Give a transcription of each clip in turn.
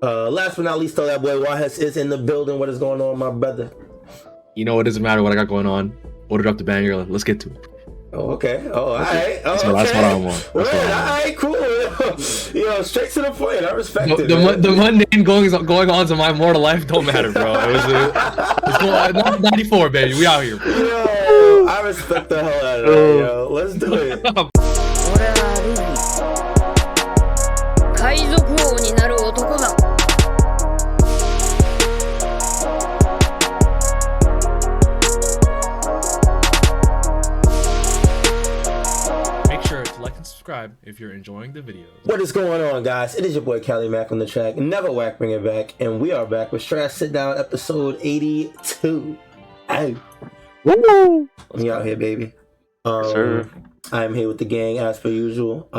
Last but not least, though, that boy YHuss is in the building. What is going on, my brother? You know, it doesn't matter what I got going on. Ordered up the banger. Let's get to it. Oh, okay. Oh, all right. Oh, That's what I'm on. All right, cool. Straight to the point. I respect it. The mundane goings on in my mortal life don't matter, bro. It's 94, baby. We out here. Yo, I respect the hell out of that, yo. Let's do it. 俺はルフィ海賊王になる男だ Make sure to like and subscribe if you're enjoying the videos. What is going on, guys? It is your boy Cali Mac on the track. Never whack, bring it back. And we are back with Strash Sit Down episode 82. Ow. Woo! We out here, baby. Sure. I'm here with the gang as per usual.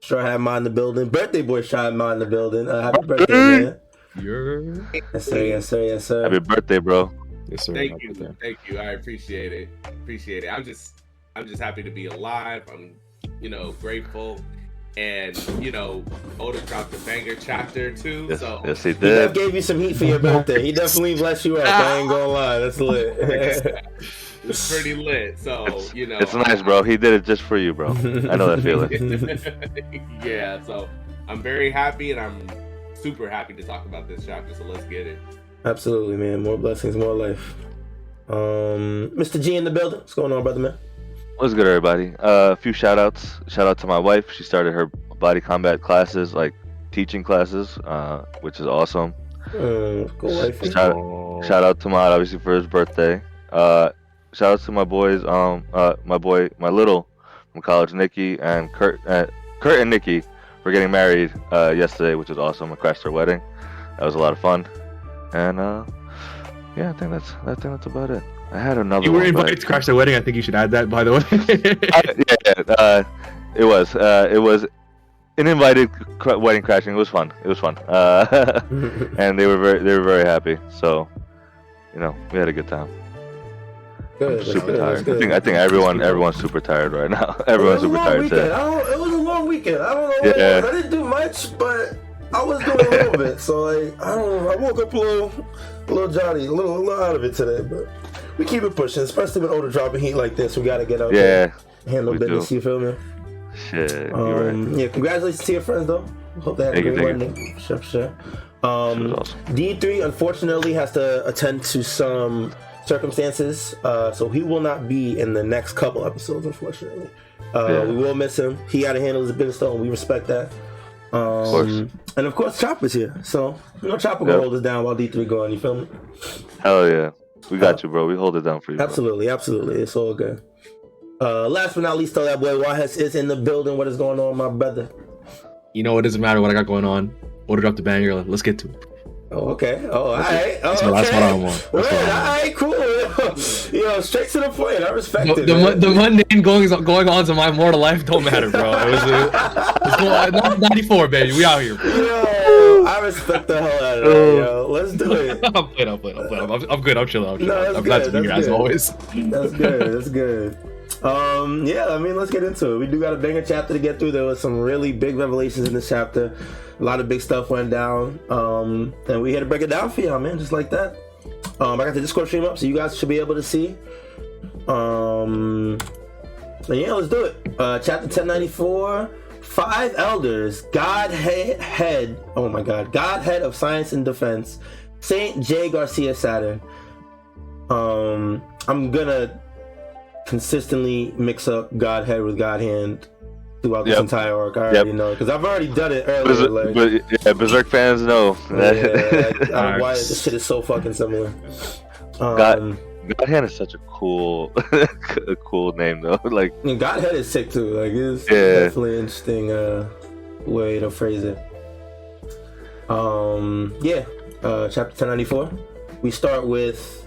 Straw had mine in the building. Birthday boy Straw had mine in the building. Happy birthday, man. Yes, sir. Yes, sir. Yes, sir. Happy birthday, bro. Yes, sir. Thank you. I appreciate it. I'm just happy to be alive. I'm, grateful. And, Oda dropped the banger chapter too. Yes, so yes, he He did. gave you some heat for your birthday. He definitely blessed you up. I ain't gonna lie. That's lit. it's pretty lit. So, It's nice, bro. He did it just for you, bro. I know that feeling. Yeah, so I'm very happy and I'm super happy to talk about this chapter. So let's get it. Absolutely, man. More blessings, more life. Mr. G in the building. What's going on, brother, man? What's good, everybody? A few shout outs. Shout out to my wife. She started her body combat classes, like teaching classes, which is awesome. Cool wife. Shout out to Matt, obviously, for his birthday. Shout out to my boys, my little from college, Nikki and Kurt and Nikki for getting married yesterday, which was awesome. I crashed their wedding. That was a lot of fun. And yeah, I think that's about it. I had another. You were one, invited to crash the wedding. I think you should add that, by the way. It was an invited wedding crashing. It was fun. And they were very happy. So, we had a good time. Good. I'm super tired. I think everyone's super tired right now. Everyone's super tired too. It was a long weekend. I don't know what it was. I didn't do much, but I was doing a little bit. So I don't know. I woke up a little jolly, a little out of it today, but we keep it pushing, especially with Oda dropping heat like this. We gotta get out there, handle business. You feel me? Shit, you're right. Yeah, congratulations to your friends though. Hope they had a great wedding. Sure. Awesome. D3 unfortunately has to attend to some circumstances, so he will not be in the next couple episodes, unfortunately. We will miss him. He got to handle his business though, and we respect that. Of course. And of course, Chopper's here, so Chopper gonna hold us down while D3 going. You feel me? Hell yeah, we got you, bro. We hold it down for you. Absolutely. It's all good. Last but not least, though, that boy YHuss is in the building. What is going on, my brother? You know, it doesn't matter what I got going on. Ordered up the banger. Let's get to it. Oh, okay. Oh, all right. That's what I'm on. All right, cool. Straight to the point. I respect it. The mundane goings on in my mortal life don't matter, bro. It's 94, baby. We out here. Yo, I respect the hell out of that, yo. Let's do it. I'm playing. I'm good. I'm chilling. No, I'm glad to be here as always. That's good. Yeah, I mean, let's get into it. We do got a banger chapter to get through. There was some really big revelations in this chapter. A lot of big stuff went down. And we here to break it down for y'all, man, just like that. I got the Discord stream up, so you guys should be able to see. And yeah, let's do it. Chapter 1094, 5 Elders, Godhead, oh my god, Godhead of Science and Defense, Saint J. Garcia Saturn. I'm gonna consistently mix up Godhead with Godhand throughout this entire arc. I already know, because I've already done it earlier. Berserk fans know. I don't know why this shit is so fucking similar. Godhand is such a cool name though. Like, Godhead is sick too. Like, it's definitely an interesting way to phrase it. Chapter 1094. We start with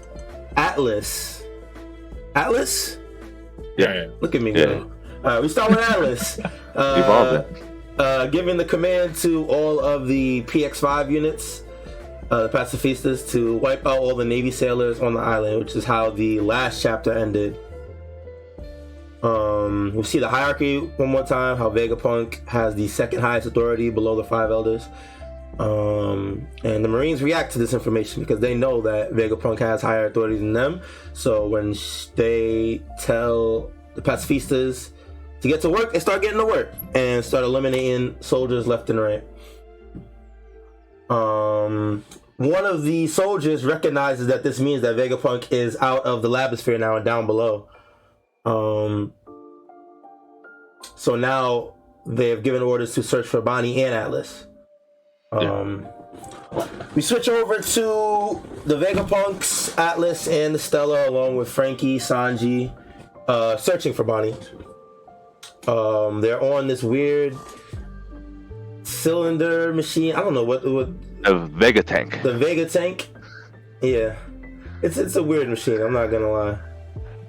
Atlas. Atlas? Yeah. Look at me go. We start with Atlas. Giving the command to all of the PX5 units, the pacifistas, to wipe out all the Navy sailors on the island, which is how the last chapter ended. We see the hierarchy one more time, how Vegapunk has the second highest authority below the 5 elders. And the Marines react to this information because they know that Vegapunk has higher authority than them. So when they tell the pacifistas to get to work, they start getting to work and start eliminating soldiers left and right. One of the soldiers recognizes that this means that Vegapunk is out of the labosphere now and down below. So now they have given orders to search for Bonnie and Atlas. We switch over to the Vegapunks, Atlas, and the Stella, along with Frankie, Sanji, searching for Bonnie. They're on this weird cylinder machine. I don't know what The Vega tank. the Vega tank. Yeah, it's a weird machine. I'm not gonna lie.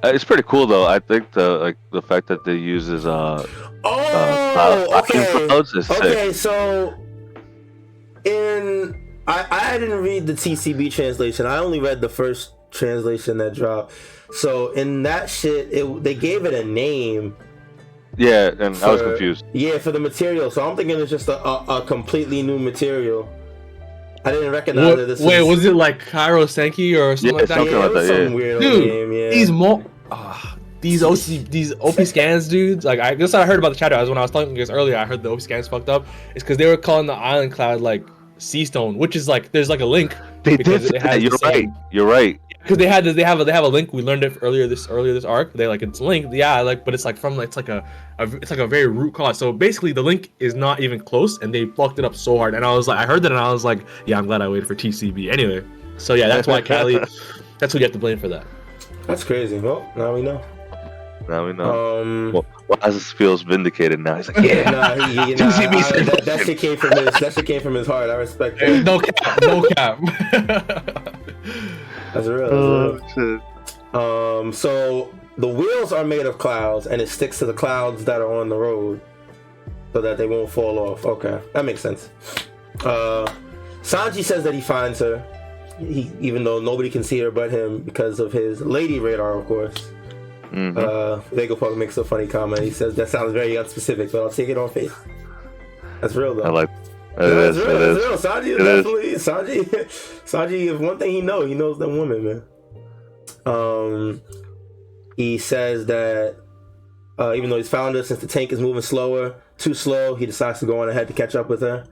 It's pretty cool though. I think the fact that they uses Okay. clouds is sick. Okay, so I didn't read the TCB translation. I only read the first translation that dropped. So in that shit, they gave it a name. Yeah, and I was confused. Yeah, for the material. So I'm thinking it's just a completely new material. I didn't recognize that this was it like Cairo Senki or something like that? something yeah, like it was that, some yeah. weird Dude, name, yeah. these OP scans, dudes. Like I guess I heard about the chatter. When I was telling you guys earlier, I heard the OP scans fucked up. It's because they were calling the island cloud like Sea Stone, which is like there's like a link. They did say that. You're right. Because they have a link. We learned it earlier this arc. They like it's linked, yeah, like but it's like from it's like a very root cause. So basically the link is not even close, and they fucked it up so hard. And I was like, I heard that, and I was like, yeah, I'm glad I waited for TCB. Anyway, so yeah, that's why Callie. That's who you have to blame for that. That's crazy. Well, now we know. Now we know. Well, Waz feels vindicated now. He's like, yeah. That shit came from his heart. I respect that. No cap. No cap. That's real. Shit. So the wheels are made of clouds, and it sticks to the clouds that are on the road, so that they won't fall off. Okay, that makes sense. Sanji says that he finds her, even though nobody can see her but him because of his lady radar, of course. Vegapunk makes a funny comment. He says that sounds very unspecific, but I'll take it on faith. That's real though. I like. That's real. Sanji is definitely Sanji. If one thing he knows them women, man. He says that even though he's found her, since the tank is moving too slow, he decides to go on ahead to catch up with her.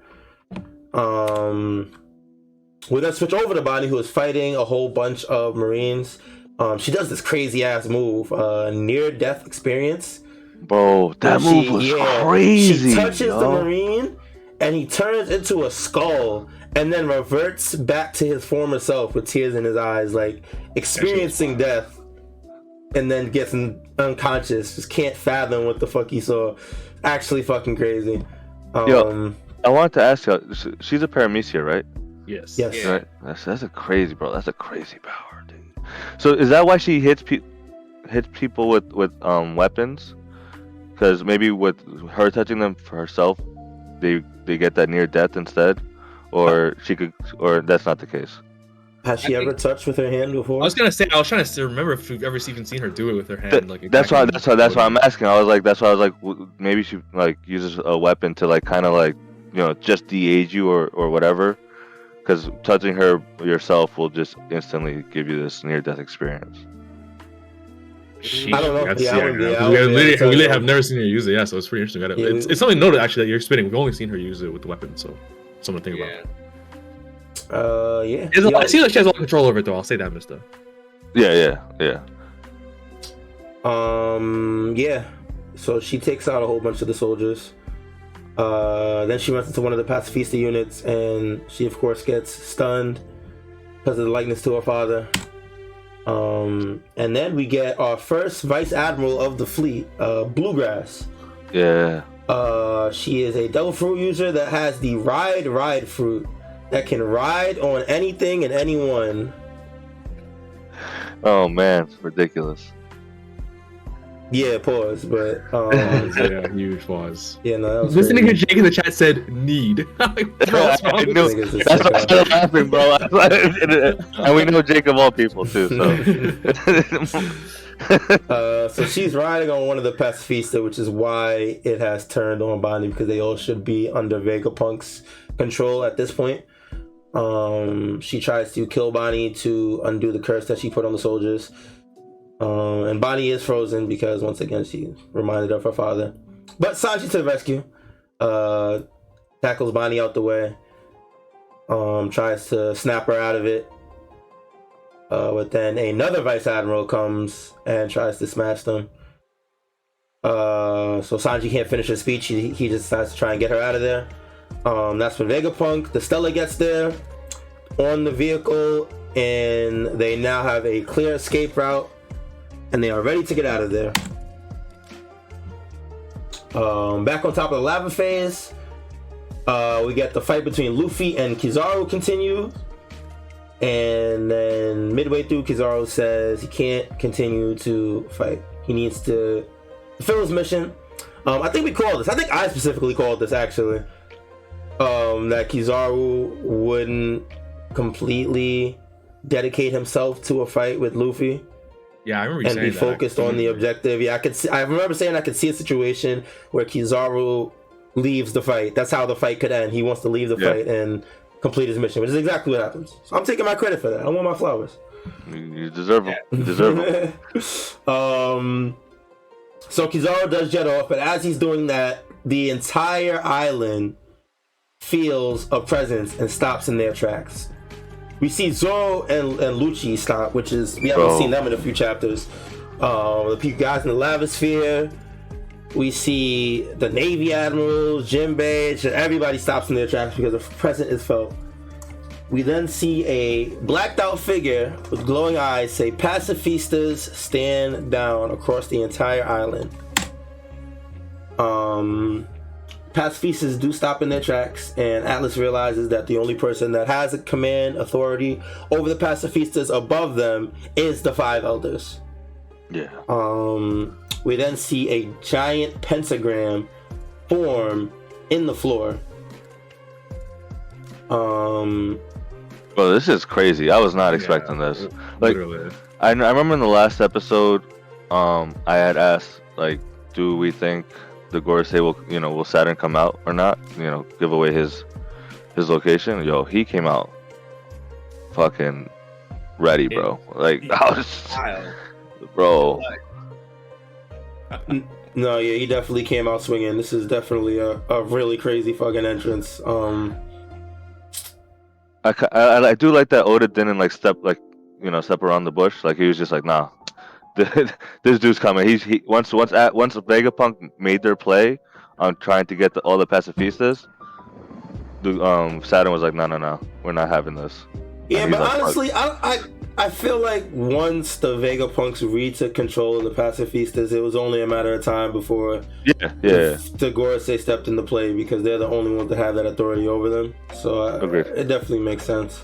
We then switch over to Bonnie, who is fighting a whole bunch of Marines. She does this crazy ass move, near death experience. Bro, that move was crazy. She touches the Marine, and he turns into a skull, and then reverts back to his former self with tears in his eyes, like experiencing death, and then gets unconscious. Just can't fathom what the fuck he saw. Actually, fucking crazy. Yo, I wanted to ask you. She's a paramecia, right? Yes. Yes. Yeah. Right. That's a crazy, bro. That's a crazy power, dude. So is that why she hits people with weapons? Because maybe with her touching them for herself, they get that near death instead, or or that's not the case. Has she ever touched with her hand before? I was trying to remember if we've ever even seen her do it with her hand. That's why I'm asking. That's why I was like, maybe she like uses a weapon to like kind of like just de-age you or whatever. Because touching her yourself will just instantly give you this near-death experience. I don't know. We literally have never seen her use it. Yeah, so it's pretty interesting. It's something noted actually that you're spitting. We've only seen her use it with the weapon, so something to think about. Yeah. I see that she has a lot of control over it, though. I'll say that, Mister. Yeah. Yeah. So she takes out a whole bunch of the soldiers. Then she runs into one of the pacifista units, and she of course gets stunned because of the likeness to her father. And then we get our first vice admiral of the fleet, Bluegrass. Yeah. She is a devil fruit user that has the ride fruit that can ride on anything and anyone. Oh man, it's ridiculous. Yeah, pause. But Yeah, huge pause. yeah, no, that was Listening to crazy. Jake in the chat said need. Like, bro, what's wrong I with knew. this? Niggas is That's why I sick started laughing, bro. And we know Jake of all people too. So So she's riding on one of the pacifista, which is why it has turned on Bonnie, because they all should be under Vegapunk's control at this point. She tries to kill Bonnie to undo the curse that she put on the soldiers. And Bonnie is frozen because once again she reminded of her father. But Sanji to the rescue. Tackles Bonnie out the way. Tries to snap her out of it. But then another Vice Admiral comes and tries to smash them. So Sanji can't finish his speech. He just decides to try and get her out of there. That's when Vegapunk, the Stella, gets there on the vehicle, and they now have a clear escape route, and they are ready to get out of there. Back on top of the lava phase, we get the fight between Luffy and Kizaru continue. And then midway through, Kizaru says he can't continue to fight. He needs to fulfill his mission. I think we called this. I think I specifically called this actually. That Kizaru wouldn't completely dedicate himself to a fight with Luffy. Yeah, I remember you and saying be focused on the objective. Yeah, I remember saying I could see a situation where Kizaru leaves the fight. That's how the fight could end. He wants to leave the fight and complete his mission, which is exactly what happens. So I'm taking my credit for that. I want my flowers. you deserve them. You deserve them. So Kizaru does jet off, but as he's doing that, the entire island feels a presence and stops in their tracks. We see Zoro and Lucci stop, which is, we haven't seen them in a few chapters. The guys in the lava sphere. We see the Navy admirals, Jinbei, everybody stops in their tracks because a presence is felt. We then see a blacked out figure with glowing eyes say, "Pacifistas stand down," across the entire island. Pacifistas do stop in their tracks, and Atlas realizes that the only person that has a command authority over the pacifistas above them is the five elders. Yeah. We then see a giant pentagram form in the floor. Well, this is crazy. I was not expecting this. Like, literally. I remember in the last episode, I had asked, like, do we think the Gorosei will Saturn come out or not? Give away his location. Yo, he came out fucking ready, bro. Like, I was, bro. No, yeah, he definitely came out swinging. This is definitely a really crazy fucking entrance. I do like that Oda didn't step around the bush. Like, he was just like, nah, this dude's coming. He once Vegapunk made their play on trying to get all the pacifistas, Saturn was like, no, we're not having this. Yeah, but honestly, I feel like once the Vegapunks retook control of the pacifistas, it was only a matter of time before the Gorosei stepped into play, because they're the only ones that have that authority over them. So it definitely makes sense.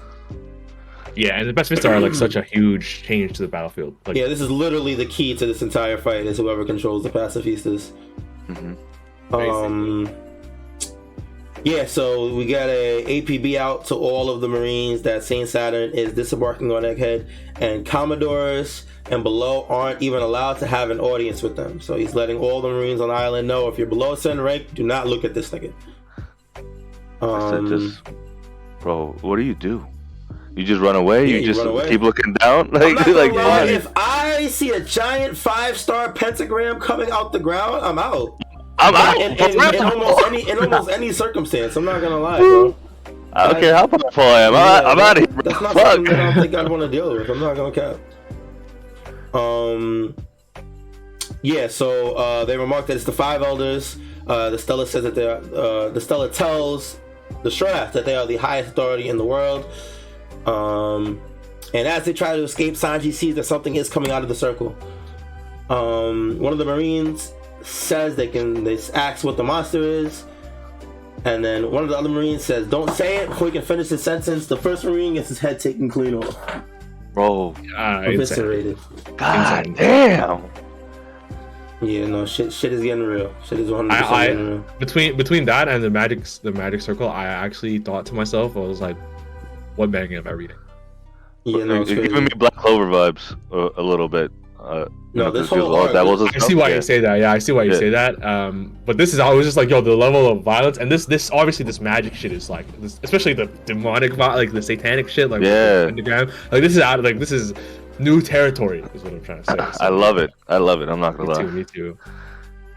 Yeah, and the pacifistas are like such a huge change to the battlefield. Like, yeah, this is literally the key to this entire fight, is whoever controls the pacifistas. Yeah, so we got a APB out to all of the Marines that Saint Saturn is disembarking on Egghead, and Commodores and below aren't even allowed to have an audience with them. So he's letting all the Marines on the island know, if you're below a certain rank, do not look at this nigga. Bro, what do? You just run away? Yeah, you just run away. Keep looking down? If I see a giant 5-star pentagram coming out the ground, I'm out. I'm out. In almost any circumstance, I'm not gonna lie, bro. I don't care how powerful I am. I'm out of here. That's not something that I don't think I'd want to deal with. I'm not gonna cap. Yeah, so they remarked that it's the five elders. The Stella says that the Stella tells the Shraff that they are the highest authority in the world. And as they try to escape, Sanji sees that something is coming out of the circle. One of the Marines says they ask what the monster is, and then one of the other Marines says, "Don't say it," before he can finish his sentence. The first Marine gets his head taken clean off. Bro, eviscerated. God damn. Yeah, no, shit is getting real. Shit is 100% getting real. Between that and the magic circle, I actually thought to myself, I was like, what manga am I reading? Yeah, no, it's You're crazy. giving me Black Clover vibes a little bit. No, this whole all arc, devils and I stuff. see why you say that. Yeah, I see why you say that. But this is always just like, yo, the level of violence, and this obviously this magic shit is like, especially the demonic, like the satanic shit, like underground. Like this is new territory, is what I'm trying to say. So, I love it. I'm not gonna lie. Me too.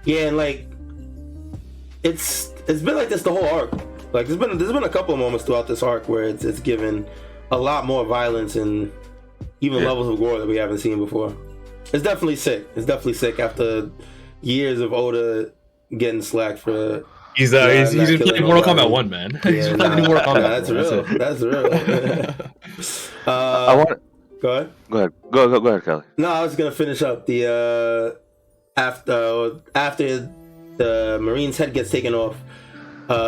Yeah, and like it's been like this the whole arc. Like there's been a couple of moments throughout this arc where it's given a lot more violence and even levels of gore that we haven't seen before. It's definitely sick. It's definitely sick after years of Oda getting slacked for. He's playing Mortal Kombat 1, man. He's playing Mortal Kombat. That's real. I want. Go ahead. Go ahead, Kelly. No, I was gonna finish up the after the Marine's head gets taken off.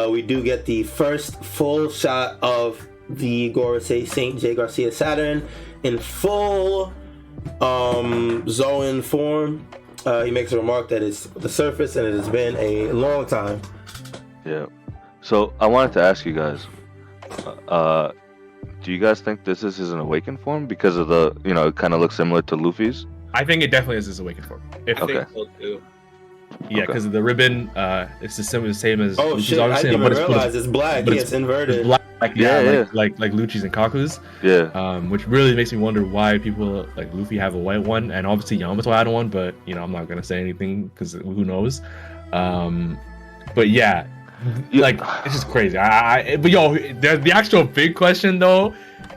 We do get the first full shot of the Gorosei Saint J. Garcia Saturn in full Zoan form. He makes a remark that it's the surface and it has been a long time. Yeah. So I wanted to ask you guys, do you guys think this is an awakened form because of the, it kind of looks similar to Luffy's? I think it definitely is his awakened form. I think so too. Yeah, because of the ribbon, it's the same as. Oh shit! I didn't even realize it's black. Yeah, it's inverted. It's black, like Lucci's and Kaku's. Yeah. Which really makes me wonder why people like Luffy have a white one, and obviously Yamato had one, but I'm not gonna say anything because who knows. But yeah, like it's just crazy. But yo, the actual big question though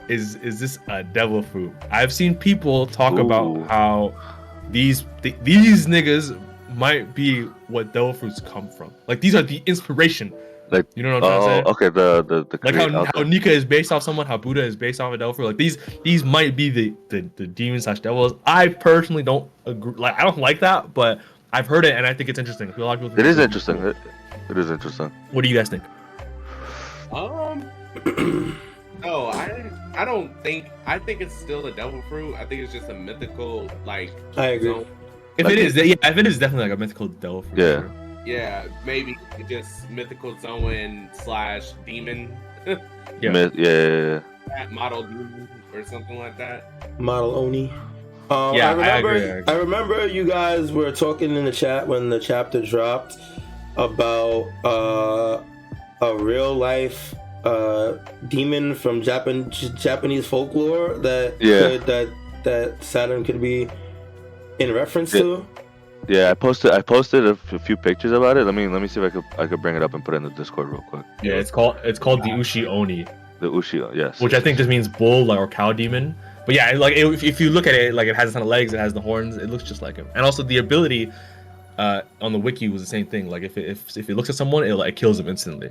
is this a devil fruit? I've seen people talk about how these niggas might be what devil fruits come from. Like these are the inspiration. Like, you know what I'm trying to say? Okay, the like how Nika is based off someone, how Buddha is based off a devil fruit. Like these might be the demons / devils. I personally don't agree. Like I don't like that, but I've heard it and I think it's interesting. I feel like it is interesting. It is interesting. What do you guys think? No, I don't think. I think it's still a devil fruit. I think it's just a mythical like. I agree. Zone. If it is definitely like a mythical devil fruit. Yeah. Yeah, maybe just mythical zone / demon. Yeah. Model demon or something like that. Model Oni. Yeah, I agree. I remember you guys were talking in the chat when the chapter dropped about a real life demon from Japanese folklore that Saturn could be in reference to. Yeah, I posted a few pictures about it. Let me see if I could bring it up and put it in the Discord real quick. Yeah, it's called the Ushi Oni. The Ushi, yes. Which I think just means bull or cow demon. But yeah, like if you look at it, like it has a ton of legs, it has the horns, it looks just like him. And also the ability on the wiki was the same thing. Like if it looks at someone, it kills them instantly.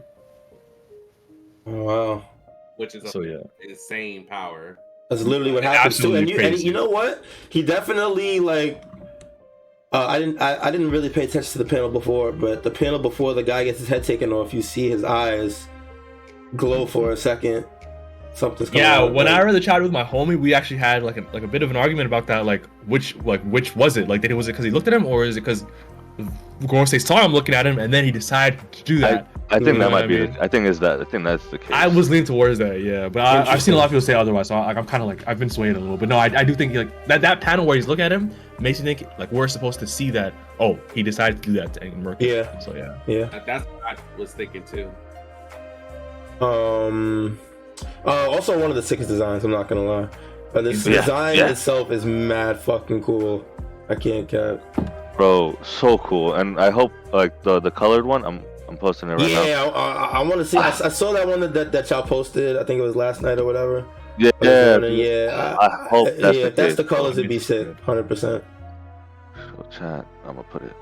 Oh, wow. Which is insane power. That's literally what happens too. And you know what? He definitely like. I didn't really pay attention to the panel before, but the panel before the guy gets his head taken off, you see his eyes glow for a second. Something's going on. When I read the chat with my homie, we actually had like a bit of an argument about that. Like which was it? Like was it because he looked at him, or is it because Gorosei saw him looking at him and then he decided to do that? I think that might be it. I think that's the case. I was leaning towards that, yeah, but I've seen a lot of people say otherwise, so I'm kind of like I've been swayed a little. But no, I do think like that panel where he's looking at him makes you think like we're supposed to see that. Oh, he decided to do that to murk him. Yeah. So that's what I was thinking too. Also one of the sickest designs. I'm not gonna lie, but this design itself is mad fucking cool. I can't cap. Bro, so cool, and I hope like the colored one. I'm posting it right now. Yeah, I want to see. I saw that one that y'all posted. I think it was last night or whatever. Yeah. I hope that's the if that's case. the colors, it'd be sick, 100%. So chat, I'm gonna put it.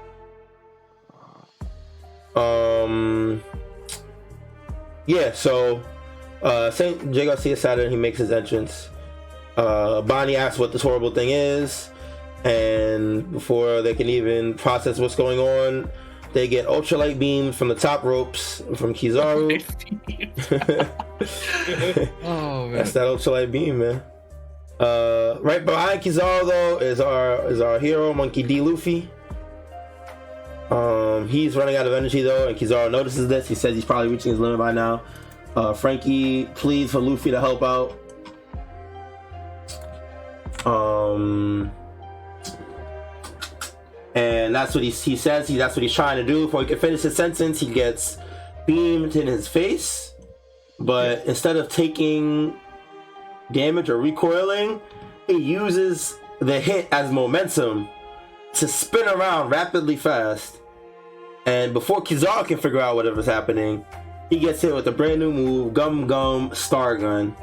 Yeah. So, Saint J. Garcia Saturn, he makes his entrance. Bonnie asks what this horrible thing is, and before they can even process what's going on, they get ultralight beams from the top ropes from Kizaru. Oh man, that's that ultralight beam, man. Right behind Kizaru though is our hero Monkey D. Luffy. He's running out of energy though, and Kizaru notices this. He says he's probably reaching his limit by now. Frankie pleads for Luffy to help out. And that's what he says. That's what he's trying to do. Before he can finish his sentence, he gets beamed in his face. But instead of taking damage or recoiling, he uses the hit as momentum to spin around rapidly fast. And before Kizaru can figure out whatever's happening, he gets hit with a brand new move, Gum Gum Star Gun.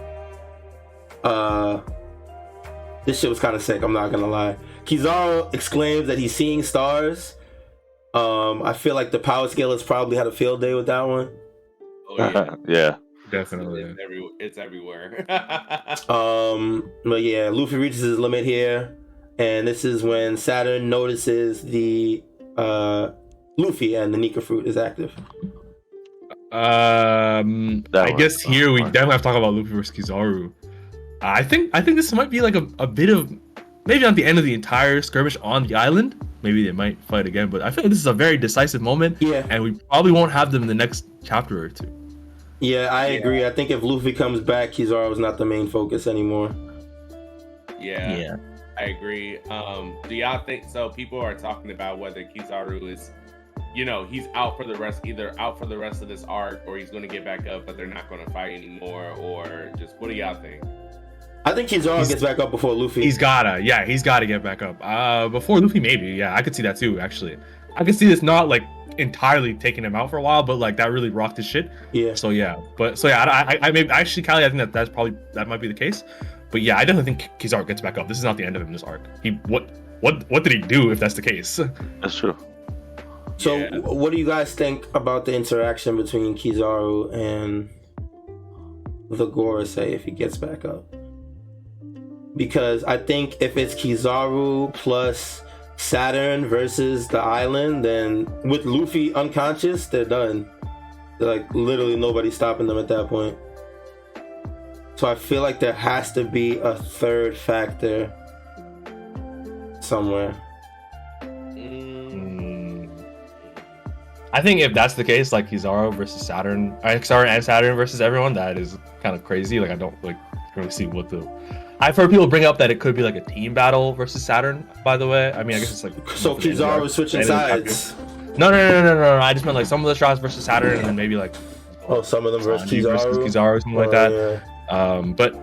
This shit was kind of sick, I'm not gonna lie. Kizaru exclaims that he's seeing stars. I feel like the power scalers probably had a field day with that one. Oh yeah, Yeah. Definitely. It's everywhere. But yeah, Luffy reaches his limit here, and this is when Saturn notices the Luffy and the Nika fruit is active. I guess here we definitely have to talk about Luffy versus Kizaru. I think this might be like a bit of, maybe not the end of the entire skirmish on the island. Maybe they might fight again, but I feel like this is a very decisive moment. Yeah. And we probably won't have them in the next chapter or two. Yeah, I agree. I think if Luffy comes back, Kizaru is not the main focus anymore. Yeah, I agree. Do y'all think so? People are talking about whether Kizaru is, he's out for the rest, either out for the rest of this arc, or he's going to get back up, but they're not going to fight anymore, or just what do y'all think? I think Kizaru gets back up before Luffy. He's gotta get back up. Before Luffy, maybe. Yeah, I could see that too. Actually, I could see this not like entirely taking him out for a while, but like that really rocked his shit. Yeah. So yeah, I maybe actually, Callie, I think that might be the case. But yeah, I definitely think Kizaru gets back up. This is not the end of him in this arc. What did he do if that's the case? That's true. So what do you guys think about the interaction between Kizaru and the Gorosei if he gets back up? Because I think if it's Kizaru plus Saturn versus the island, then with Luffy unconscious, they're done. They're like literally nobody stopping them at that point. So I feel like there has to be a third factor somewhere. I think if that's the case, like Kizaru versus Saturn, Kizaru and Saturn versus everyone, that is kind of crazy. Like I don't really see what the. I've heard people bring up that it could be like a team battle versus Saturn. By the way, I mean I guess it's like. So Kizaru was switching sides. No. I just meant like some of the shots versus Saturn, and then maybe like. Oh, some of them versus Kizaru, something like that. Yeah. But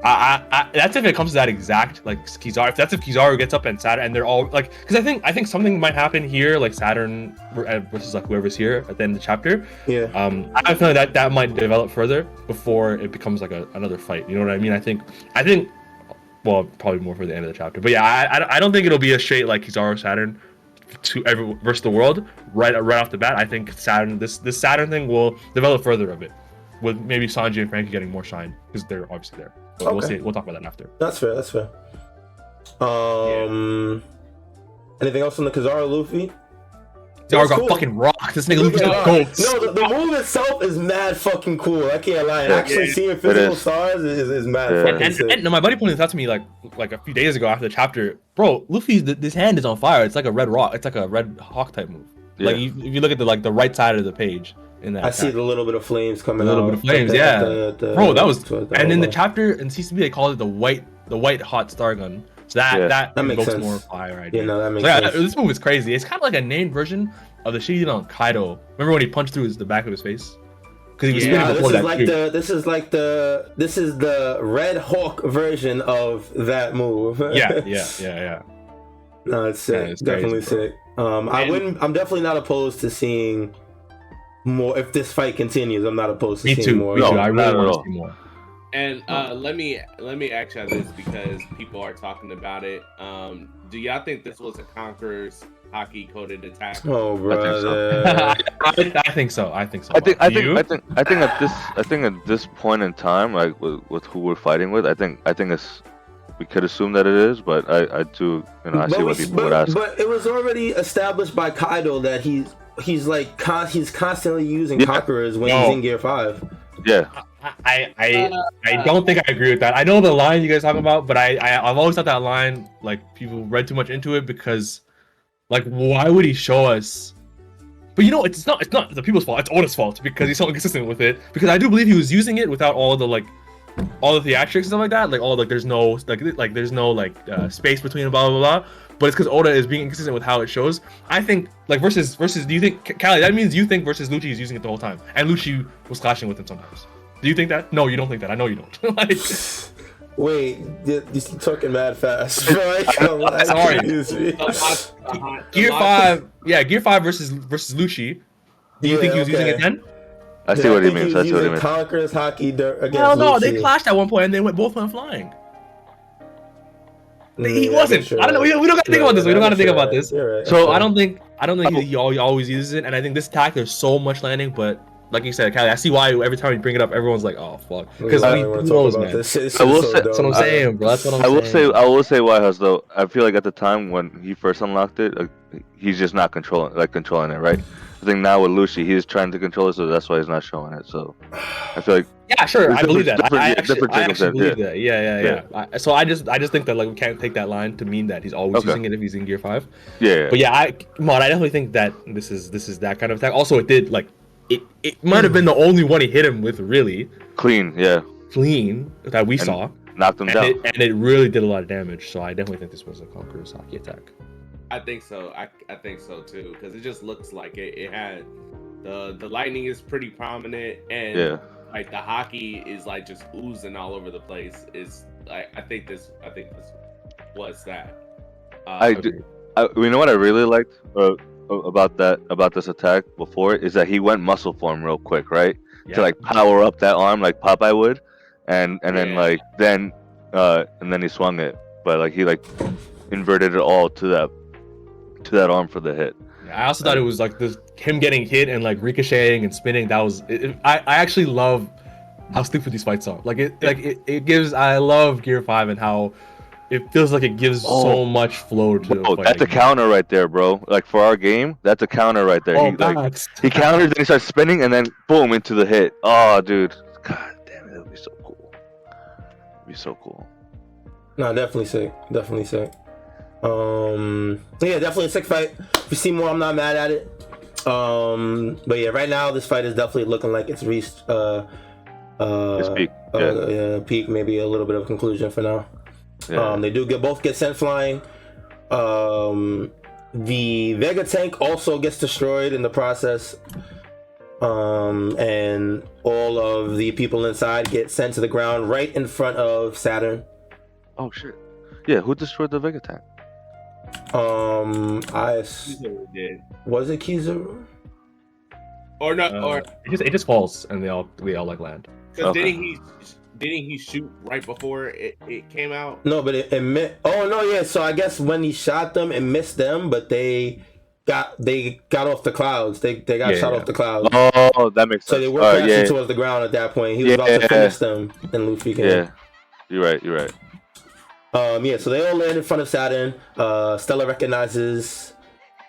I that's if it comes to that exact like Kizaru. If Kizaru gets up and Saturn, and they're all like, because I think something might happen here, like Saturn versus like whoever's here at the end of the chapter. Yeah. I feel like that might develop further before it becomes like another fight. You know what I mean? I think. Well, probably more for the end of the chapter. But yeah, I don't think it'll be a straight like Kizaru Saturn versus the world right off the bat. I think Saturn this Saturn thing will develop further a bit, with maybe Sanji and Frankie getting more shine because they're obviously there. But we'll see. We'll talk about that after. That's fair. Anything else on the Kizaru Luffy? Kizaru got fucking rocked. This nigga Luffy's got gold. No, the move itself is mad fucking cool. I can't lie. Actually seeing physical stars is mad fucking sick. And my buddy pointed this out to me like a few days ago after the chapter. Bro, Luffy's this hand is on fire. It's like a red rock. It's like a red hawk type move. Yeah. Like if you look at the right side of the page. In that I see the little bit of flames coming out. A little bit of flames, yeah. Bro, that was. And in the chapter in CCB, they called it the white hot star gun. So that makes sense. More fire idea. Yeah, no, that makes sense. This move is crazy. It's kind of like a named version of the shit he did on Kaido. Remember when he punched through the back of his face? Because he was spinning before that. This is the Red Hawk version of that move. Yeah. No, it's sick. It's definitely sick. I'm definitely not opposed to seeing more. If this fight continues, I'm not opposed to seeing more. Me too. I really want to see more. And let me ask y'all this because people are talking about it. Do y'all think this was a Conqueror's hockey coded attack? Oh, brother. I think so. I think at this point in time, like with who we're fighting with, I think it's. We could assume that it is, but I do, I see what people would ask. But it was already established by Kaido that he's constantly using conquerors when he's in Gear 5. Yeah. I don't think I agree with that. I know the line you guys talking about, but I've always thought that line like people read too much into it because Like, why would he show us? But you know, it's not the people's fault. It's Oda's fault because he's so inconsistent with it. Because I do believe he was using it without all the theatrics and stuff like that. Like all there's no space between blah blah blah. But it's because Oda is being inconsistent with how it shows. I think like versus. Do you think Callie? That means you think versus Lucci is using it the whole time, and Lucci was clashing with him sometimes. Do you think that? No, you don't think that. I know you don't. Like, wait, you're talking mad fast. Sorry. Gear 5, Gear 5 versus Lucci. Do you think he was using it then? I see what he means. I see what he means. Conqueror's Haki against Hell no, Lucci. they clashed at one point and they both went flying. He wasn't. Sure. I don't know. We don't gotta think about this. We don't gotta think about this. Right. So I don't think he always uses it. And I think this attack there's so much landing, but like you said, Callie, I see why every time you bring it up, everyone's like, "Oh fuck," because we knows, man. This shit I will so say, that's what I'm saying, bro. That's what I'm I saying. will say, YHuss though. I feel like at the time when he first unlocked it, he's just not controlling it, right? I think now with Lucy, he's trying to control it, so that's why he's not showing it. So I feel like yeah, sure, I believe that. I actually believe that. that. Yeah. So I just think that like we can't take that line to mean that he's always using it if he's in Gear 5. Yeah. But yeah, I definitely think that this is that kind of attack. Also, it did like. It might have been the only one he hit him with, really. Clean That we saw. Knocked him down. And it really did a lot of damage, so I definitely think this was a Conqueror's Haki attack. I think so. I think so too, because it just looks like it had the lightning is pretty prominent, and like the Haki is like just oozing all over the place. Is like I think this was that. You know what I really liked about this attack before is that he went muscle form real quick, right? To like power up that arm like Popeye would, and then he swung it, but like he like inverted it all to that arm for the hit. I also thought it was like him getting hit and like ricocheting and spinning. That was I actually love how stupid these fights are. It gives. I love Gear 5 and how it feels like it gives so much flow to the fight. That's a counter right there, bro. Like for our game, that's a counter right there. He counters, then he starts spinning, and then boom into the hit. Oh, dude, god damn it, that would be so cool. It'd be so cool. No, definitely sick. Yeah, definitely a sick fight. If you see more, I'm not mad at it. But yeah, right now this fight is definitely looking like it's reached its peak. Peak, maybe a little bit of a conclusion for now. Yeah. They do both get sent flying. The Vega tank also gets destroyed in the process. And all of the people inside get sent to the ground right in front of Saturn. Oh shit. Yeah, who destroyed the Vega tank? Kizaru did. Was it Kizaru? Or not? Or it just falls and we all like land. Because didn't he shoot right before it came out? No, but it missed. Oh no, yeah. So I guess when he shot them, it missed them, but they got off the clouds. They got shot off the clouds. Oh, that makes sense. So they were crashing towards the ground at that point. He was about to finish them, and Luffy came. Yeah, you're right. So they all land in front of Saturn. Stella recognizes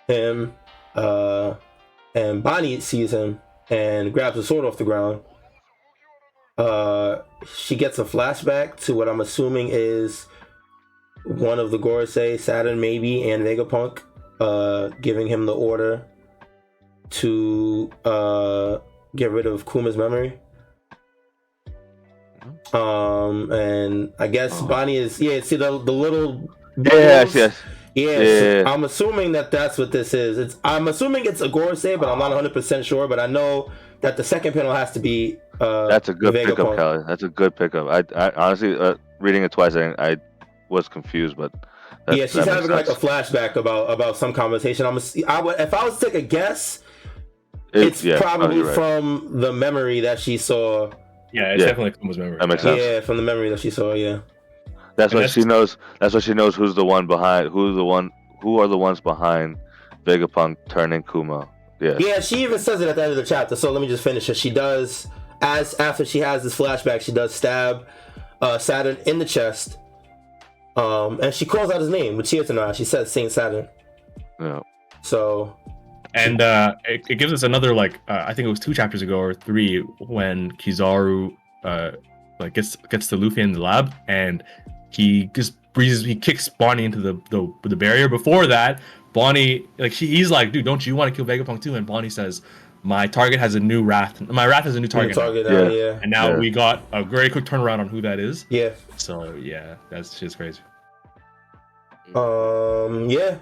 him, and Bonnie sees him and grabs a sword off the ground. She gets a flashback to what I'm assuming is one of the Gorosei, Saturn maybe, and Vegapunk, giving him the order to get rid of Kuma's memory. And I guess Bonnie is see the little yes. So I'm assuming that's what this is. I'm assuming it's a Gorosei, but I'm not 100% sure. But I know that the second panel has to be that's a good pickup, Callie. That's a good pickup. I honestly reading it twice, I was confused, but she's having like a flashback about some conversation. If I was to take a guess, it's probably from the memory that she saw. Yeah, it's definitely Kuma's memory. That makes sense. Yeah, from the memory that she saw. Yeah. That's why she knows. That's why she knows who are the ones behind Vegapunk turning Kuma. Yeah. Yeah, she even says it at the end of the chapter. So let me just finish it. She does, after she has this flashback, she does stab Saturn in the chest, and she calls out his name with Chiyotano. She says Saint Saturn. Yeah. So. And it gives us another I think it was 2 chapters ago or 3 when Kizaru gets to Luffy in the lab and he just kicks Bonnie into the barrier. Before that, Bonnie, like he's like, dude, don't you want to kill Vegapunk too? And Bonnie says, my target has a new wrath. My wrath has a new target. Yeah. And now we got a very quick turnaround on who that is. Yeah. So yeah, that's just crazy. Yeah.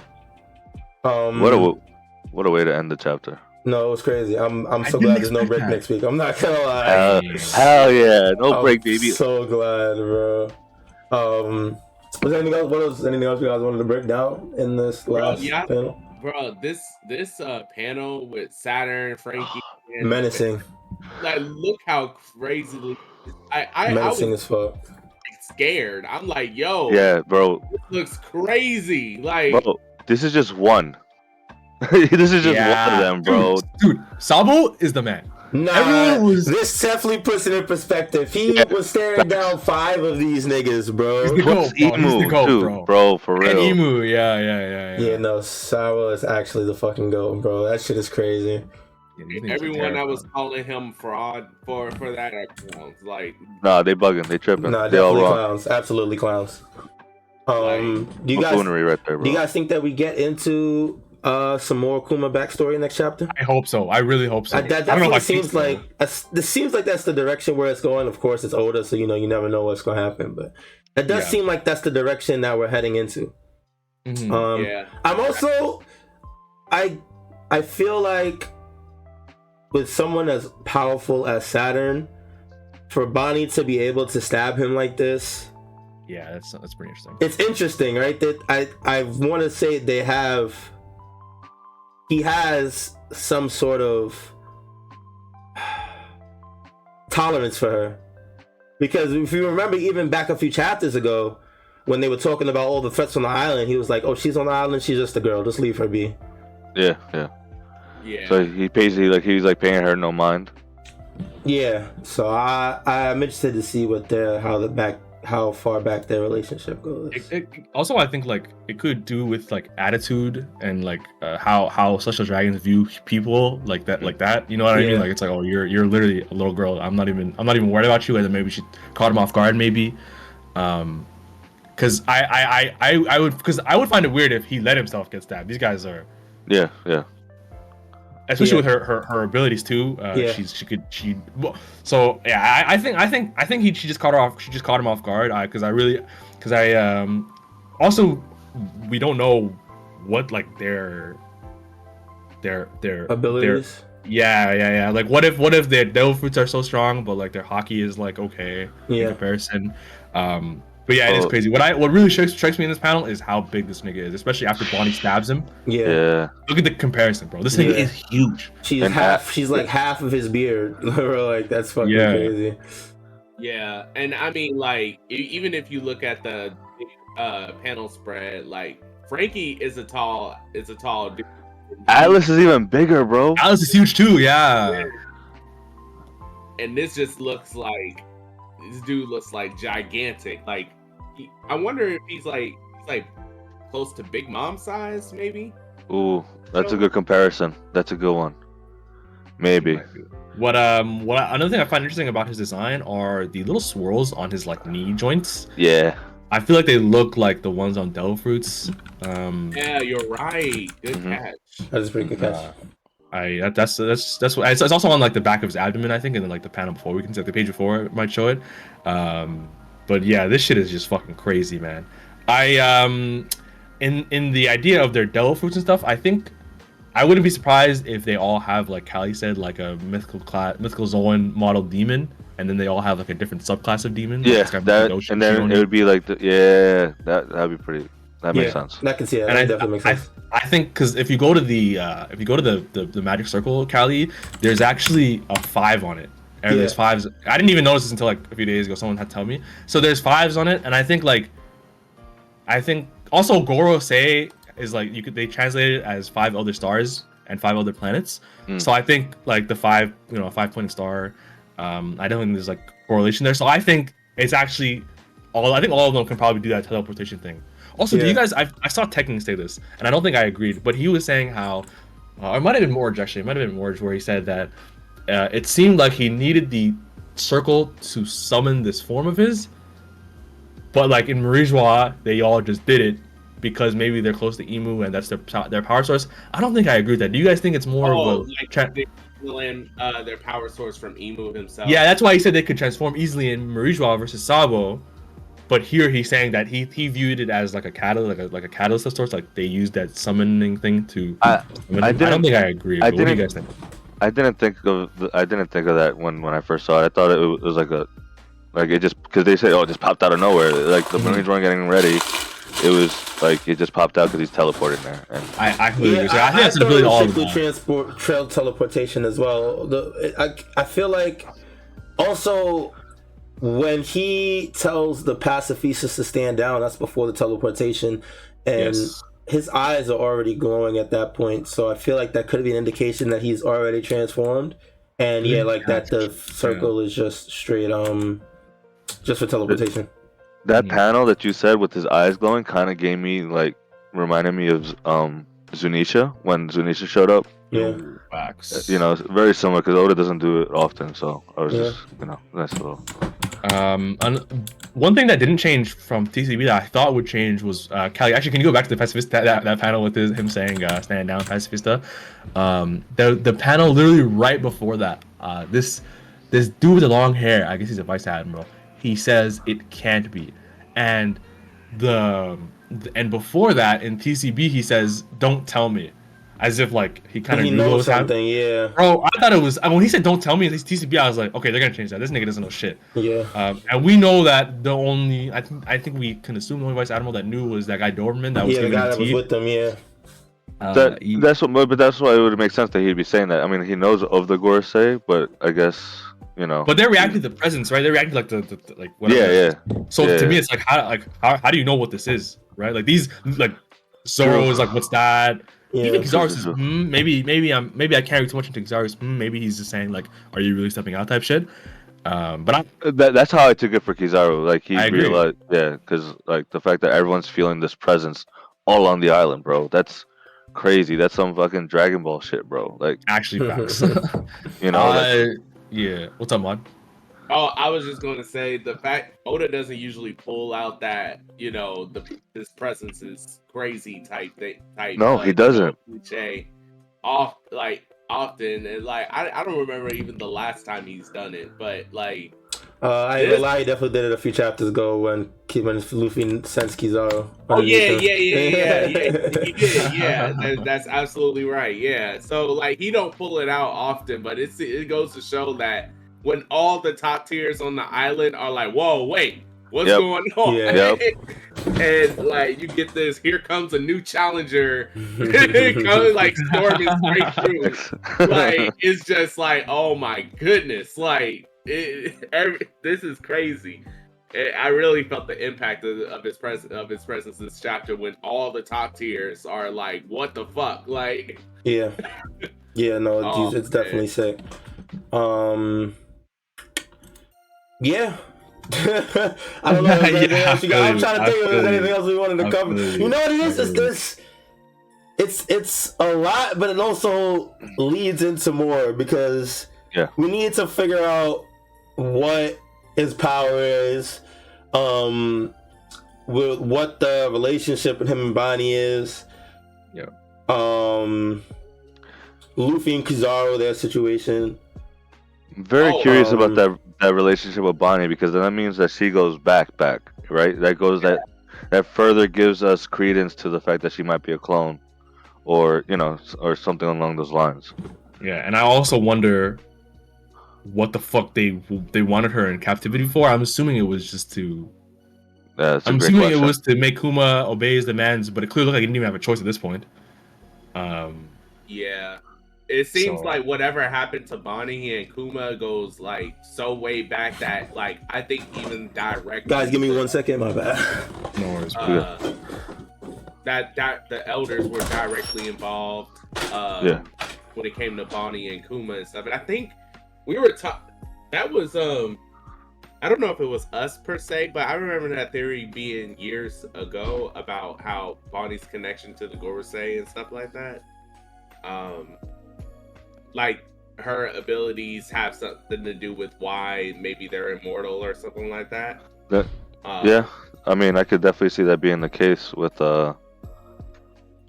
What a way to end the chapter. No, it was crazy. I'm so glad there's no break next week. I'm not gonna lie. Hell yeah, no break, baby. So glad, bro. Was there anything else? What else? Anything else you guys wanted to break down in this last panel? Bro, this panel with Saturn, Frankie, and Menacing. Like, look how crazily Menacing as fuck. Scared. I'm like, yo, yeah, bro. This looks crazy. Like, bro, this is just one. This is just one of them, bro. Dude, Sabo is the man. Nah, this definitely puts it in perspective. He was staring down 5 of these niggas, bro. He's the GOAT, Emu, too, bro, for real. And Emu, yeah. Yeah, no, Sabo is actually the fucking GOAT, bro. That shit is crazy. Everyone that was calling him fraud for that are clowns. Like, nah, they bugging, they tripping. Nah, they all definitely wrong. Clowns, absolutely clowns. Do you guys think that we get into some more Kuma backstory next chapter? I hope so. I really hope so. That definitely seems like this seems like that's the direction where it's going. Of course, it's Oda, so you never know what's going to happen. But it does seem like that's the direction that we're heading into. Yeah. I'm also, I feel like with someone as powerful as Saturn, for Bonnie to be able to stab him like this. Yeah, that's pretty interesting. It's interesting, right? That I want to say he has some sort of tolerance for her, because if you remember, even back a few chapters ago, when they were talking about all the threats on the island, he was like, "Oh, she's on the island. She's just a girl. Just leave her be." Yeah. So he basically he's paying her no mind. Yeah. So I'm interested to see how far back their relationship goes. Also, I think it could do with attitude and how social dragons view people like that. You know what I mean? Like, it's like, oh, you're literally a little girl. I'm not even worried about you. And then maybe she caught him off guard, maybe. Because I would find it weird if he let himself get stabbed. These guys are. Yeah. Especially with her abilities too. So yeah, I think she just caught her off. She just caught him off guard. Also, we don't know what their abilities. Yeah. Like, what if their devil fruits are so strong, but their hockey is okay in comparison. But yeah, it is crazy. What really strikes me in this panel is how big this nigga is, especially after Bonnie stabs him. Yeah. Look at the comparison, bro. This nigga is huge. She's like half of his beard. That's fucking crazy. Yeah, and I mean, even if you look at the panel spread, Frankie is a tall dude. Atlas is even bigger, bro. Atlas is huge too. Yeah. And this just looks like. This dude looks gigantic. I wonder if he's close to Big Mom size, maybe. Ooh, that's a good comparison. That's a good one. Maybe. Another thing I find interesting about his design are the little swirls on his knee joints. Yeah. I feel like they look like the ones on Devil Fruits. Yeah, you're right. Good catch. That is a pretty good catch. That's what it's also on the back of his abdomen, I think, and then the panel before, we can see the page before it might show it. But yeah, this shit is just fucking crazy, man. In the idea of their devil fruits and stuff, I think I wouldn't be surprised if they all have, like Callie said, a mythical Zoan model demon, and then they all have a different subclass of demon. Yeah, and then it would be that'd be pretty. That makes sense. I can see that. That definitely makes sense. I think because if you go to the Magic Circle, Callie, there's actually a 5 on it. And there's 5s. I didn't even notice this until a few days ago. Someone had to tell me. So there's 5s on it, and I think also Gorosei is they translate it as 5 other stars and 5 other planets. So I think the 5, a 5-pointed star. I don't think there's correlation there. So I think it's actually all of them can probably do that teleportation thing. Also, do you guys? I saw Tekken say this, and I don't think I agreed, but he was saying how it might have been Morge actually. It might have been Morge where he said that it seemed like he needed the circle to summon this form of his, but in Marijois they all just did it because maybe they're close to Emu and that's their power source. I don't think I agree with that. Do you guys think it's more of a like they're stealing their power source from Emu himself? Yeah, that's why he said they could transform easily in Marijois versus Sabo. But here he's saying that he viewed it as like a catalyst, like a catalyst of sorts. Like they used that summoning thing to. I don't think I agree. What do you guys think? I didn't think of that when I first saw it. I thought it was like it just because they say it just popped out of nowhere. Like the Marines weren't getting ready. It was like it just popped out because he's teleporting there. And I think that's the ability all of trail teleportation as well. I feel like also. When he tells the pacifistas to stand down, that's before the teleportation, and his eyes are already glowing at that point. So I feel like that could be an indication that he's already transformed. And that the circle is just straight just for teleportation. That panel that you said with his eyes glowing kind of reminded me of Zunisha when Zunisha showed up. Yeah. Facts. It's very similar because Oda doesn't do it often, so I was just nice little. One thing that didn't change from TCB that I thought would change was Callie. Actually, can you go back to the pacifista that panel with him saying "stand down, pacifista"? The panel literally right before that. This dude with the long hair. I guess he's a vice admiral. He says it can't be, and before that in TCB he says "don't tell me." As if he kind of knows something, yeah. Bro, I thought it was when he said "don't tell me" in TCB. I was like, okay, they're gonna change that. This nigga doesn't know shit. Yeah. And we know that the only I think we can assume the only vice admiral that knew was that guy Doberman that was the guy that was with them. Yeah. That's why it would make sense that he'd be saying that. I mean, he knows of the Gorosei, but I guess But they're reacting to the presence, right? They're reacting like the whatever. Yeah. So to me, it's how do you know what this is, right? Like these Zoro is what's that? Yeah, even Kizaru says, maybe I carry too much into Kizaru's. Maybe he's just saying are you really stepping out type shit. But that's how I took it for Kizaru. Like he realized, because the fact that everyone's feeling this presence all on the island, bro. That's crazy. That's some fucking Dragon Ball shit, bro. Actually, facts. Yeah. What's up, Mod? Oh, I was just going to say the fact Oda doesn't usually pull out that this presence is crazy type thing. No, he doesn't. Cliche, often, and I don't remember even the last time he's done it, but I ain't gonna lie, he definitely did it a few chapters ago when Luffy sends Kizaru. Oh yeah, he did. Yeah, that's absolutely right. Yeah, so he don't pull it out often, but it goes to show that. When all the top tiers on the island are like, whoa, wait, what's going on? Yeah. And you get this, here comes a new challenger. It comes storming straight through. It's just oh my goodness. This is crazy. I really felt the impact of his presence this chapter when all the top tiers are what the fuck? Yeah. Yeah, no, it's definitely sick. Yeah. I don't know if there's anything else you got. I'm trying to think if there's anything else we wanted to cover. You know what it is? It's a lot, but it also leads into more because we need to figure out what his power is, with what the relationship with him and Bonnie is. Yeah. Luffy and Kizaru, their situation. I'm very curious about that relationship with Bonnie because then that means that she goes back, right? That further gives us credence to the fact that she might be a clone, or or something along those lines. Yeah, and I also wonder what the fuck they wanted her in captivity for. I'm assuming it was just to. I'm assuming it was to make Kuma obey his demands, but it clearly looked like he didn't even have a choice at this point. Yeah. It seems like whatever happened to Bonnie and Kuma goes so way back that I think even directly. Guys, give me 1 second, my bad. No worries. That the elders were directly involved. When it came to Bonnie and Kuma and stuff, and I think we were that was I don't know if it was us per se, but I remember that theory being years ago about how Bonnie's connection to the Gorosei and stuff like that. Her abilities have something to do with why maybe they're immortal or something like that. Yeah, I mean, I could definitely see that being the case with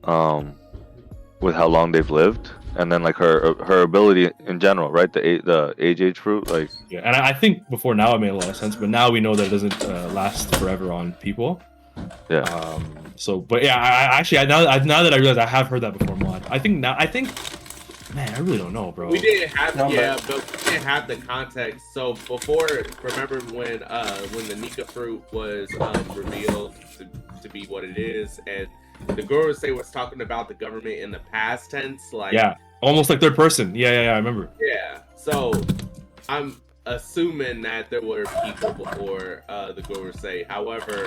with how long they've lived, and then like her ability in general, right? The age fruit, like Yeah, and I think before now it made a lot of sense, but now we know that it doesn't last forever on people. yeah. So, but yeah, I actually now that I realize I have heard that before, Mod. I think, man, I really don't know, bro. We didn't have, but we didn't have the context. So before, remember when the Nika fruit was revealed to be what it is, and the Gorosei was talking about the government in the past tense, like Yeah, almost like third person. Yeah, I remember. Yeah. So I'm assuming that there were people before the Gorosei. However,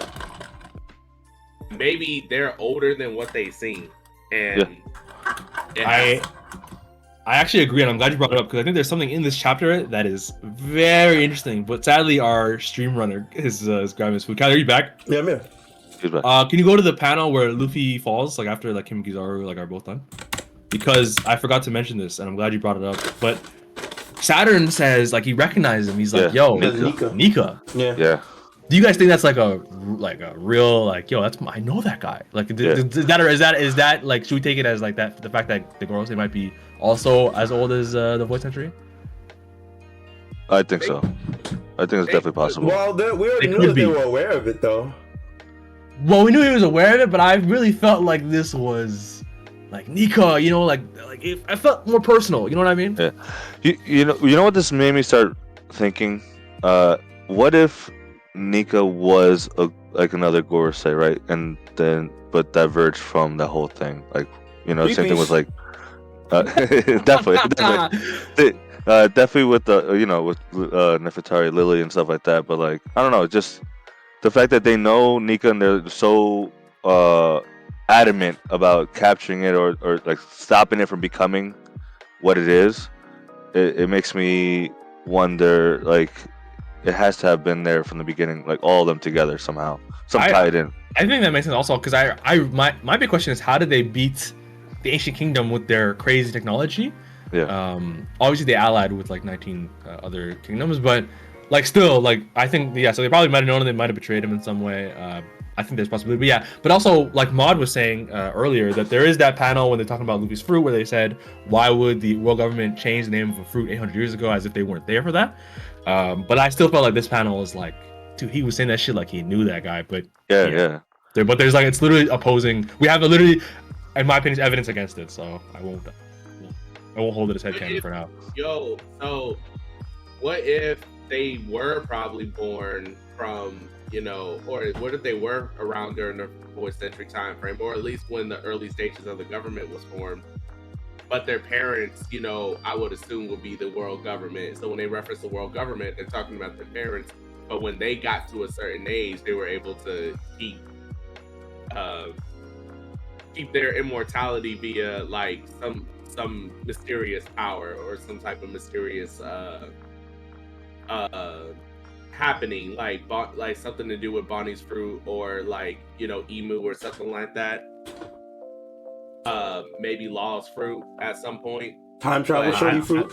maybe they're older than what they seem, and I actually agree, and I'm glad you brought it up because I think there's something in this chapter that is very interesting. But sadly, our stream runner is grabbing his food. Kyler, are you back? Yeah, I'm here. Can you go to the panel where Luffy falls, like after like him and Kizaru like are both done? Because I forgot to mention this, and I'm glad you brought it up. But Saturn says like he recognizes him. He's like, "Yo, Nika." Yeah. Do you guys think that's like a real like, yo, I know that guy? Like, is that like, should we take it as like that, the fact that the Gorosei might be also as old as the Void Century? I think so. I think it's definitely possible. Well, we already knew that they were aware of it, though. Well, we knew he was aware of it, but I really felt like this was like Nika, you know, like I felt more personal. You know what I mean? Yeah. You know what this made me start thinking? What if Nika was like another Gorosei, right? And then but diverged from the whole thing, like, you know, same thing with like definitely with the, you know, with Nefertari, Lily and stuff like that. But like, I don't know, just the fact that they know Nika and they're so adamant about capturing it or like stopping it from becoming what it is, it makes me wonder, like, it has to have been there from the beginning, like all of them together somehow, tied in. I think that makes sense also, because my big question is, how did they beat the Ancient Kingdom with their crazy technology? Yeah. Obviously they allied with like 19 other kingdoms, but like still, like I think, yeah, so they probably might have known, they might have betrayed him in some way. I think there's possibility, but yeah. But also, like Maud was saying earlier, that there is that panel when they're talking about Luffy's fruit, where they said, why would the world government change the name of a fruit 800 years ago, as if they weren't there for that? But I still felt like this panel was like, dude, he was saying that shit like he knew that guy, but yeah. But there's like, it's literally opposing. We have literally, in my opinion, evidence against it, so I won't hold it as headcanon for now. Yo, so what if they were probably born from, you know, or what if they were around during the 4th century time frame, or at least when the early stages of the government was formed, but their parents, you know, I would assume would be the world government. So when they reference the world government, they're talking about their parents, but when they got to a certain age, they were able to keep their immortality via like some mysterious power or some type of mysterious happening, like something to do with Bonnie's fruit, or like, you know, Emu or something like that. Maybe Law's fruit at some point. Time travel shorty fruit.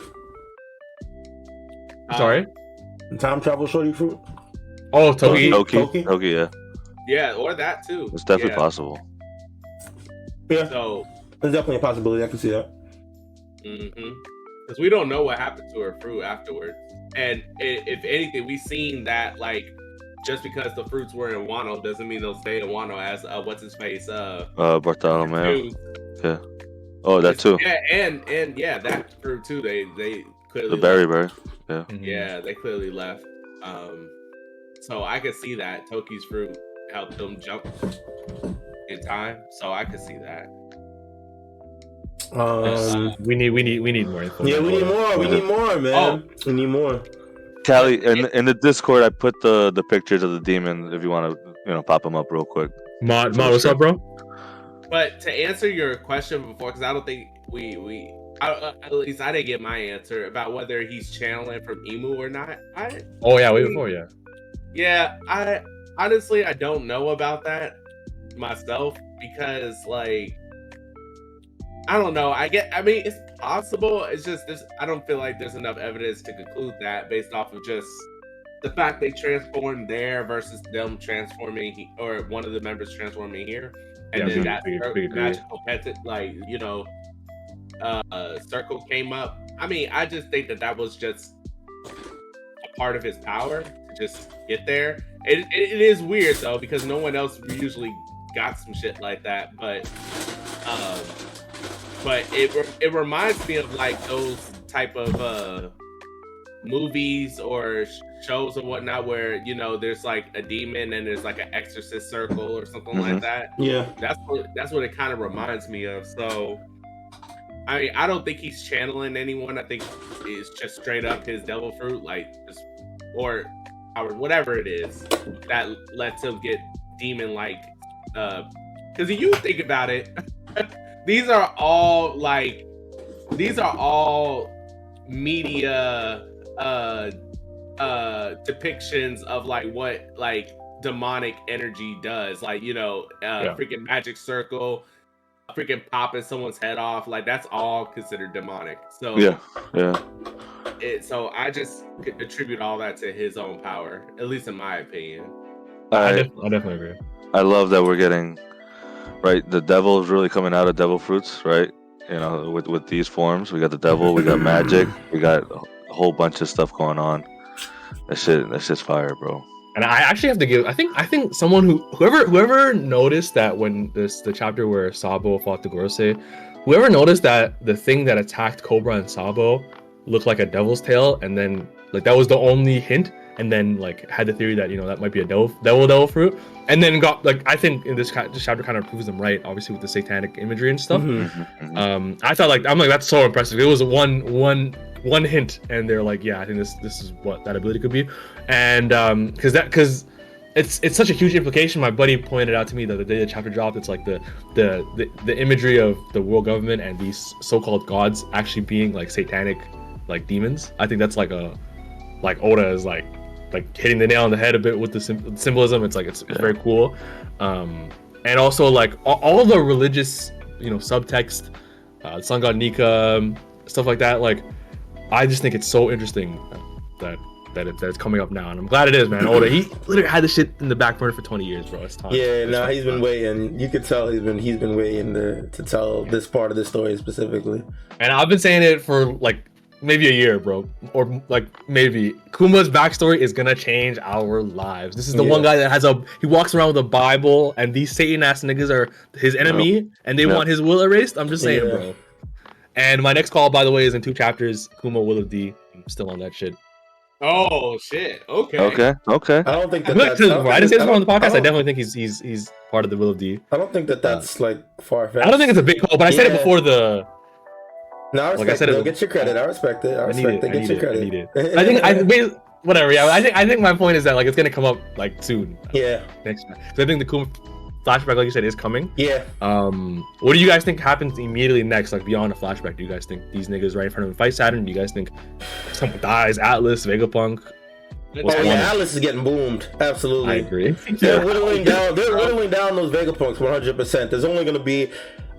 Sorry? Time travel shorty fruit. Oh, Toki, yeah. Yeah, or that too. It's definitely possible. Yeah. So there's definitely a possibility. I can see that. Because we don't know what happened to her fruit afterwards. And if anything, we've seen that, like, just because the fruits were in Wano doesn't mean they'll stay in Wano, as what's his face? Bartholomew. Yeah. Oh, that too. Yeah, and yeah, that fruit too. They clearly the berry. Yeah. Yeah, they clearly left. So I could see that Toki's fruit helped them jump in time. So I could see that. We need more info. Yeah, we need more, man. We need more. Callie, in the Discord, I put the pictures of the demon. If you want to, you know, pop them up real quick. Mod, what's up, bro? But to answer your question before, because I don't think at least I didn't get my answer about whether he's channeling from Emu or not. Way before, yeah. Yeah, I honestly don't know about that myself, because like, I don't know. I mean, it's possible. It's just this. I don't feel like there's enough evidence to conclude that based off of just the fact they transformed there versus them transforming or one of the members transforming here, and then that big magical pet, like circle came up. I mean, I just think that was just a part of his power to just get there. It is weird though because no one else usually got some shit like that, but it reminds me of like those type of movies or shows or whatnot where there's like a demon and there's like an exorcist circle or something like that. Yeah, that's what it kind of reminds me of. So I mean, I don't think he's channeling anyone. I think it's just straight up his devil fruit, like or whatever it is that lets him get demon like. Because if you think about it, these are all media depictions of like what like demonic energy does, like freaking magic circle, freaking popping someone's head off, like that's all considered demonic. So so I just could attribute all that to his own power, at least in my opinion. I definitely agree. I love that we're getting right. The devil is really coming out of devil fruits, right? With these forms, we got the devil, we got magic, we got a whole bunch of stuff going on. That's just fire, bro. And I actually have to give. I think someone whoever noticed that when the chapter where Sabo fought the Gorosei, whoever noticed that the thing that attacked Cobra and Sabo looked like a devil's tail, and then like that was the only hint, and then like had the theory that that might be a devil fruit, and then got like I think in this chapter kind of proves them right, obviously with the satanic imagery and stuff. I thought I'm like that's so impressive. It was one hint, and they're like, yeah, I think this is what that ability could be, and because it's such a huge implication. My buddy pointed out to me that the day the chapter dropped, it's like the imagery of the world government and these so-called gods actually being like satanic, like demons. I think that's like Oda is like hitting the nail on the head a bit with the symbolism. It's like it's very cool, and also like all the religious subtext, sun god Nika, stuff like that. Like I just think it's so interesting that it's coming up now, and I'm glad it is, man. Oda, he literally had this shit in the back burner for 20 years, bro. It's time. Yeah, he's been waiting. You could tell he's been waiting to tell this part of the story specifically. And I've been saying it for like maybe a year, bro, or like maybe Kuma's backstory is gonna change our lives. This is the one guy that he walks around with a Bible, and these Satan ass niggas are his enemy, and they want his will erased. I'm just saying, bro. And my next call, by the way, is in 2 chapters. Kuma Will of D. I'm still on that shit. Oh shit! Okay. I don't think that I didn't say this on the podcast. I definitely think he's part of the Will of D. I don't think that's like far fetched. I don't think it's a big call, but I said it before the. No, I respect it. Get your credit. I respect it. I get your credit. I need it. I think whatever. Yeah, I think my point is that like it's gonna come up like soon. Yeah. Next time. So I think the Kuma flashback, like you said, is coming. Yeah. What do you guys think happens immediately next, like beyond a flashback? Do you guys think these niggas right in front of him fight Saturn? Do you guys think someone dies? Atlas, Vegapunk? Atlas is getting boomed. Absolutely. I agree. They're whittling down those Vegapunks 100%. There's only gonna be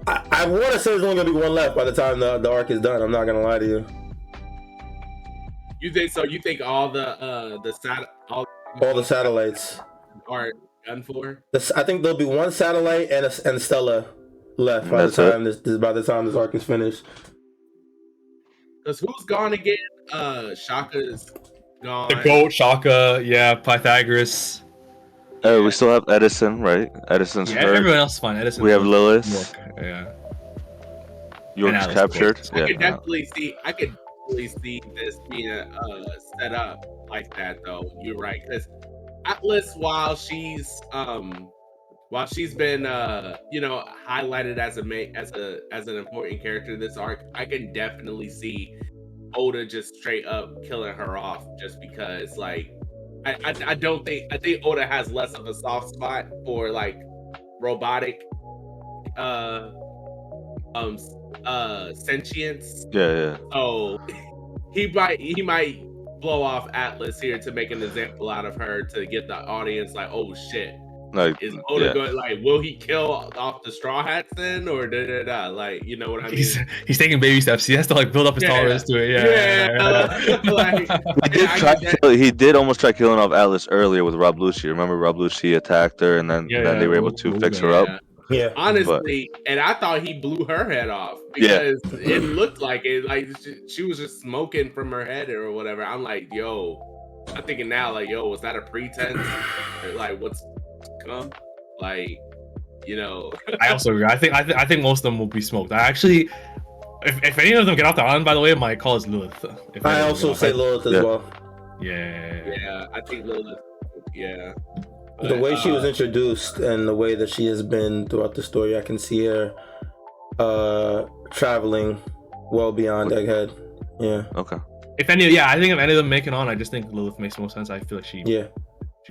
I want to say there's only gonna be one left by the time the arc is done. I'm not gonna lie to you. You think so? You think all the satellites are done for? I think there'll be one satellite and Stella left by the time this arc is finished. Because who's gone again? Shaka's gone. The goat, Shaka, yeah, Pythagoras. We still have Edison, right? Edison's hurt. Everyone else is fine. Edison. We have Lilith. Yeah. York's captured. I could definitely see this being set up like that, though. You're right, because Atlas, while she's been highlighted as an important character in this arc, I can definitely see Oda just straight up killing her off just because like I think Oda has less of a soft spot for like robotic sentience. Yeah. So he might blow off Atlas here to make an example out of her to get the audience like, oh shit, Like, is Oda yeah. going like, will he kill off the Straw Hats then, or da? Like, you know what I mean? He's taking baby steps. He has to like build up his tolerance to it. Like, He did almost try killing off Atlas earlier with Rob Lucci. Remember Rob Lucci attacked her, and then they were able to fix her up. Yeah, honestly, and I thought he blew her head off because it looked like it, like she was just smoking from her head or whatever. I'm like, yo, I'm thinking now, like, yo, was that a pretense? Or, like, what's come? Like, you know. I also agree. I think most of them will be smoked. I actually, if any of them get off the island, by the way, my call is Lilith. I also say Lilith as well. Yeah, I think Lilith. Yeah. The way she was introduced and the way that she has been throughout the story, I can see her traveling well beyond Egghead. Yeah. Okay. I think if any of them make it on, I just think Lilith makes most sense. I feel like she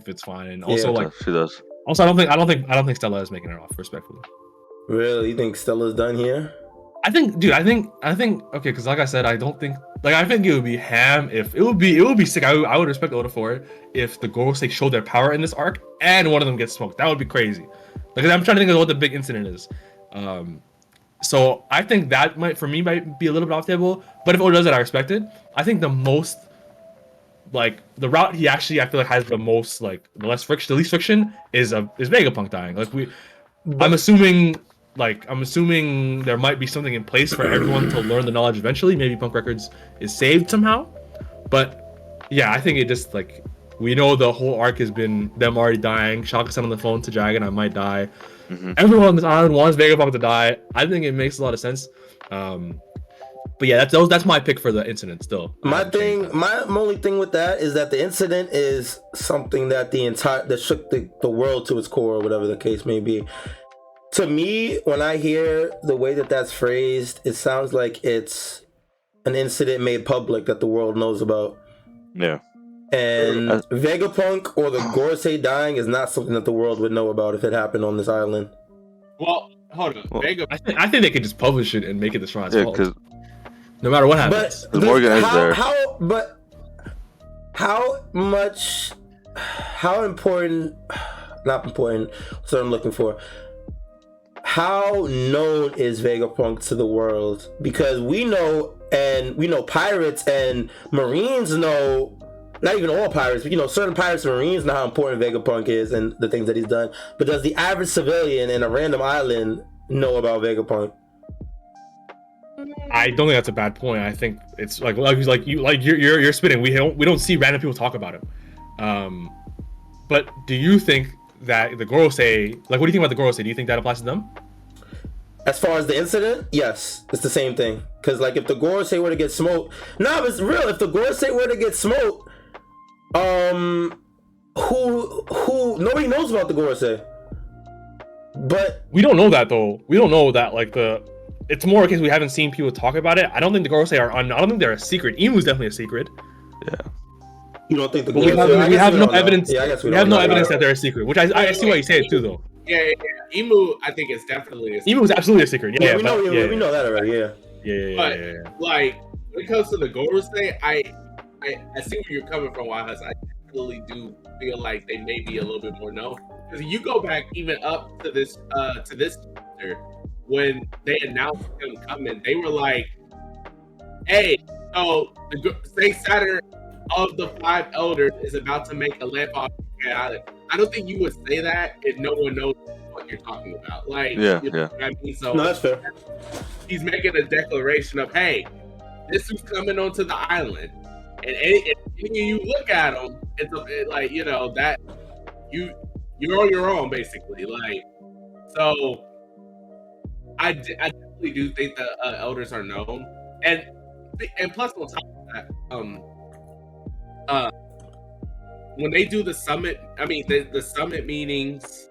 fits fine, and also like she does. Also, I don't think Stella is making it off, respectfully. Really? You think Stella's done here? I think okay, because like I said, I think it would be ham if it would be sick. I would respect Oda for it if the Gorosei showed their power in this arc and one of them gets smoked. That would be crazy. Like, I'm trying to think of what the big incident is. So I think that might be a little bit off the table. But if Oda does it, I respect it. I think the most, like, the route he actually, I feel like, has the most, like, the least friction is Vegapunk dying. Like, I'm assuming there might be something in place for everyone to learn the knowledge eventually. Maybe Punk Records is saved somehow. But yeah, I think it just, like, we know the whole arc has been them already dying. Shaka said on the phone to Dragon, I might die. Mm-hmm. Everyone on this island wants Vegapunk to die. I think it makes a lot of sense. But yeah, that's my pick for the incident still. My only thing with that is that the incident is something that that shook the world to its core, or whatever the case may be. To me, when I hear the way that that's phrased, it sounds like it's an incident made public that the world knows about. Yeah. And Vegapunk or the Gorosei dying is not something that the world would know about if it happened on this island. Well, hold on. I think they could just publish it and make it the Shrine. Yeah, because no matter what happens. But Morgan is there. How important, not important, that's what I'm looking for. How known is Vegapunk to the world? Because we know pirates and Marines know, not even all pirates, but certain pirates and Marines know how important Vegapunk is and the things that he's done. But does the average civilian in a random island know about Vegapunk? I don't think that's a bad point. I think it's you're spitting. We don't see random people talk about him. But do you think that the Gorosei, like, what do you think about the Gorosei? Do you think that applies to them? As far as the incident, yes, it's the same thing. Because, like, if the Gorosei were to get smoked, it's real. If the Gorosei were to get smoked, who nobody knows about the Gorosei. But we don't know that, though. We don't know that, like, it's more because we haven't seen people talk about it. I don't think the Gorosei I don't think they're a secret. Imu's definitely a secret. Yeah. You don't think the Gorosei? We have no evidence. Yeah, I guess we have no evidence that they're a secret, which I see why you say it too, though. Yeah. Imu, I think, is definitely a secret. Imu is absolutely a secret. We know that already. Yeah. Yeah. Like, when it comes to the Gorosei, I see where you're coming from, YHuss. I definitely do feel like they may be a little bit more known. Because you go back even up to this chapter, when they announced him coming, they were like, "Hey, so the Saint Saturn of the 5 elders is about to make a landfall on Egghead Island." I don't think you would say that if no one knows what you're talking about. Like, you know what I mean? So no, that's fair. He's making a declaration of, "Hey, this is coming onto the island, and any you look at them, it's like, that you're on your own, basically." Like, so I definitely do think the elders are known, and plus on top of that, when they do the summit, the summit meetings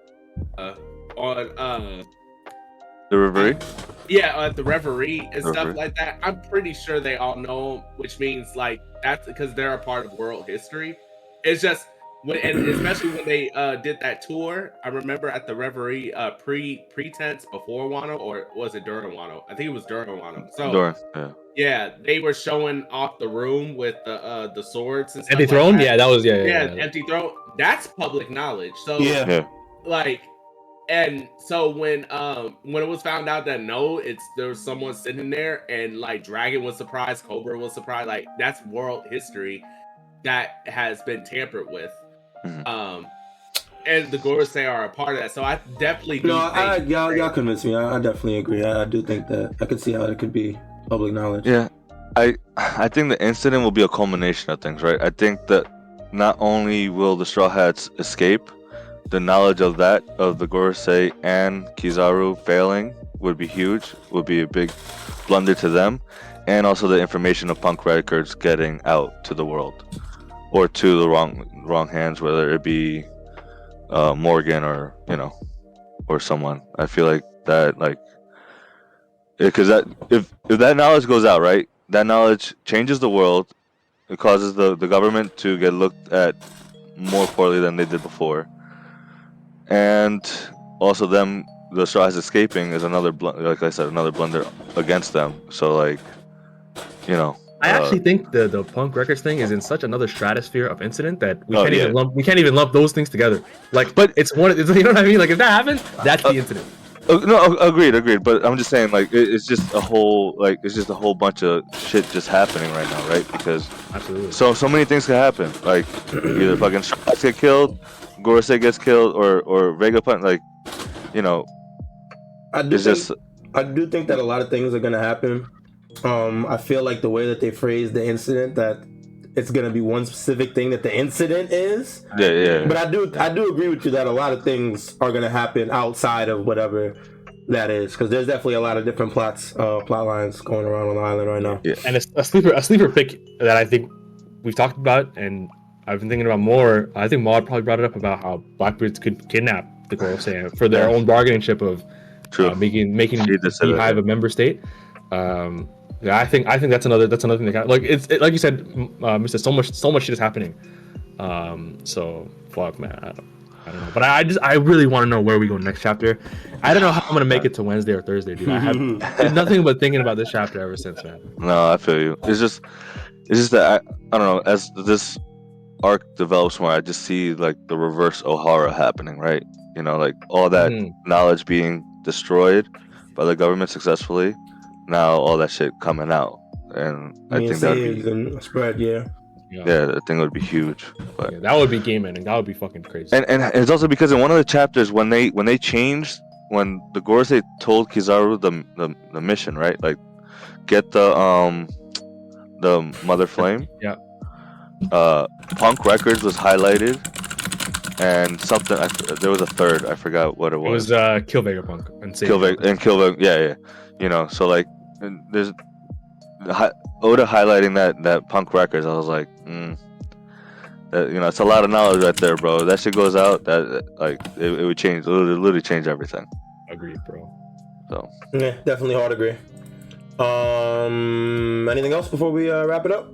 on the Reverie. Yeah, the Reverie and stuff like that. I'm pretty sure they all know, which means, like, that's because they're a part of world history. It's just and especially when they did that tour. I remember at the Reverie pretense before Wano, or was it during Wano? I think it was during Wano. So yeah, they were showing off the room with the swords and stuff. Empty throne? Like that. Yeah, that was Empty throne. That's public knowledge. So like, and so when it was found out that there was someone sitting there, and like Dragon was surprised, Cobra was surprised, like that's world history that has been tampered with. And the Gorosei are a part of that, so I definitely do. Y'all convinced me. I definitely agree. I do think that I could see how it could be public knowledge. Yeah, I think the incident will be a culmination of things, right? I think that not only will the Straw Hats escape, the knowledge of the Gorosei and Kizaru failing would be huge, would be a big blunder to them, and also the information of Punk Records getting out to the world, or to the wrong hands, whether it be Morgan or or someone. I feel like that, like, because that if that knowledge goes out, right, that knowledge changes the world. It causes the government to get looked at more poorly than they did before, and also the Straw Hats escaping is another like I said, another blunder against them. So like, I actually think the Punk Records thing is in such another stratosphere of incident that we can't even lump those things together. Like, but it's you know what I mean? Like, if that happens, that's the incident. No, agreed. But I'm just saying, like, it's just a whole bunch of shit just happening right now, right? Because absolutely, so many things can happen. Like, either fucking Strats get killed, Gorosei gets killed, or Vegapunk. Like, I do think that a lot of things are gonna happen. I feel like the way that they phrased the incident, that it's gonna be one specific thing that the incident is. Yeah. But I do agree with you that a lot of things are gonna happen outside of whatever that is, because there's definitely a lot of different plot lines going around on the island right now. Yeah. And a sleeper pick that I think we've talked about, and I've been thinking about more. I think Maud probably brought it up about how Blackbeards could kidnap the Gorosei for their own bargaining chip of making Beehive a member state. Yeah, I think that's another thing that like like you said, Mr. So much shit is happening. So fuck, man, I don't know, but I really want to know where we go next chapter. I don't know how I'm gonna make it to Wednesday or Thursday, dude. I have been nothing but thinking about this chapter ever since, man. No, I feel you. It's just that I don't know. As this arc develops more, I just see like the reverse Ohara happening, right? Like all that knowledge being destroyed by the government successfully. Now all that shit coming out, and I think that would be spread. Yeah, I think it would be huge. But yeah, that would be game ending. That would be fucking crazy. And it's also because in one of the chapters when they changed, when the Gorosei told Kizaru the mission, right? Like, get the Mother Flame. Yeah. Punk Records was highlighted, and something there was a third. I forgot what it was. It was Kill Vegapunk and Kill Vegapunk. Yeah. So like, there's Oda highlighting that Punk Records. I was like, that, it's a lot of knowledge right there, bro. That shit goes out, that like it would change. It would literally change everything. Agreed, bro. So yeah, definitely hard agree. Anything else before we wrap it up?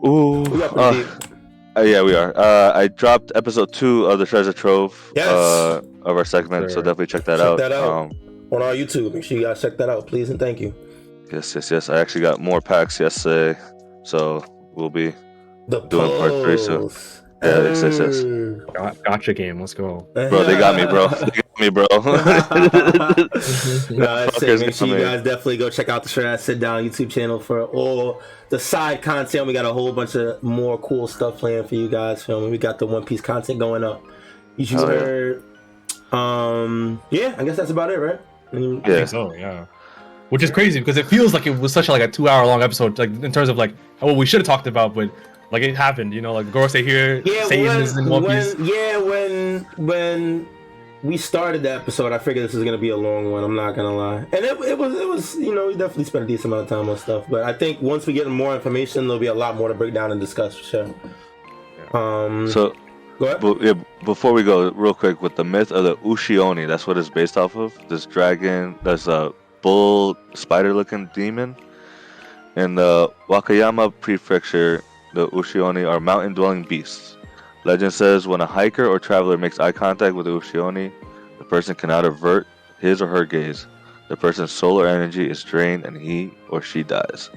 Ooh. Yeah, we are. I dropped episode 2 of the Treasure Trove of our segment, so definitely check that out. On our YouTube. Make sure you guys check that out, please, and thank you. Yes. I actually got more packs yesterday, so we'll be doing part 3 soon. Yes. Gotcha game. Let's go, bro. They got me, bro. Make sure you guys definitely go check out the Sure Ass Sit Down YouTube channel for all the side content. We got a whole bunch of more cool stuff planned for you guys. We got the One Piece content going up. You heard. Yeah, I guess that's about it, right? I think so, yeah. Which is crazy because it feels like it was such a 2-hour-long episode, like in terms of like what we should have talked about, but like it happened, like Gorosei here, Satan is in One Piece. When we started the episode, I figured this was gonna be a long one. I'm not gonna lie, and it was we definitely spent a decent amount of time on stuff. But I think once we get more information, there'll be a lot more to break down and discuss for sure. So. Go ahead. Before we go, real quick, with the myth of the Ushioni, that's what it's based off of. This dragon, there's a bull, spider-looking demon. In the Wakayama Prefecture, the Ushioni are mountain-dwelling beasts. Legend says when a hiker or traveler makes eye contact with the Ushioni, the person cannot avert his or her gaze. The person's solar energy is drained and he or she dies.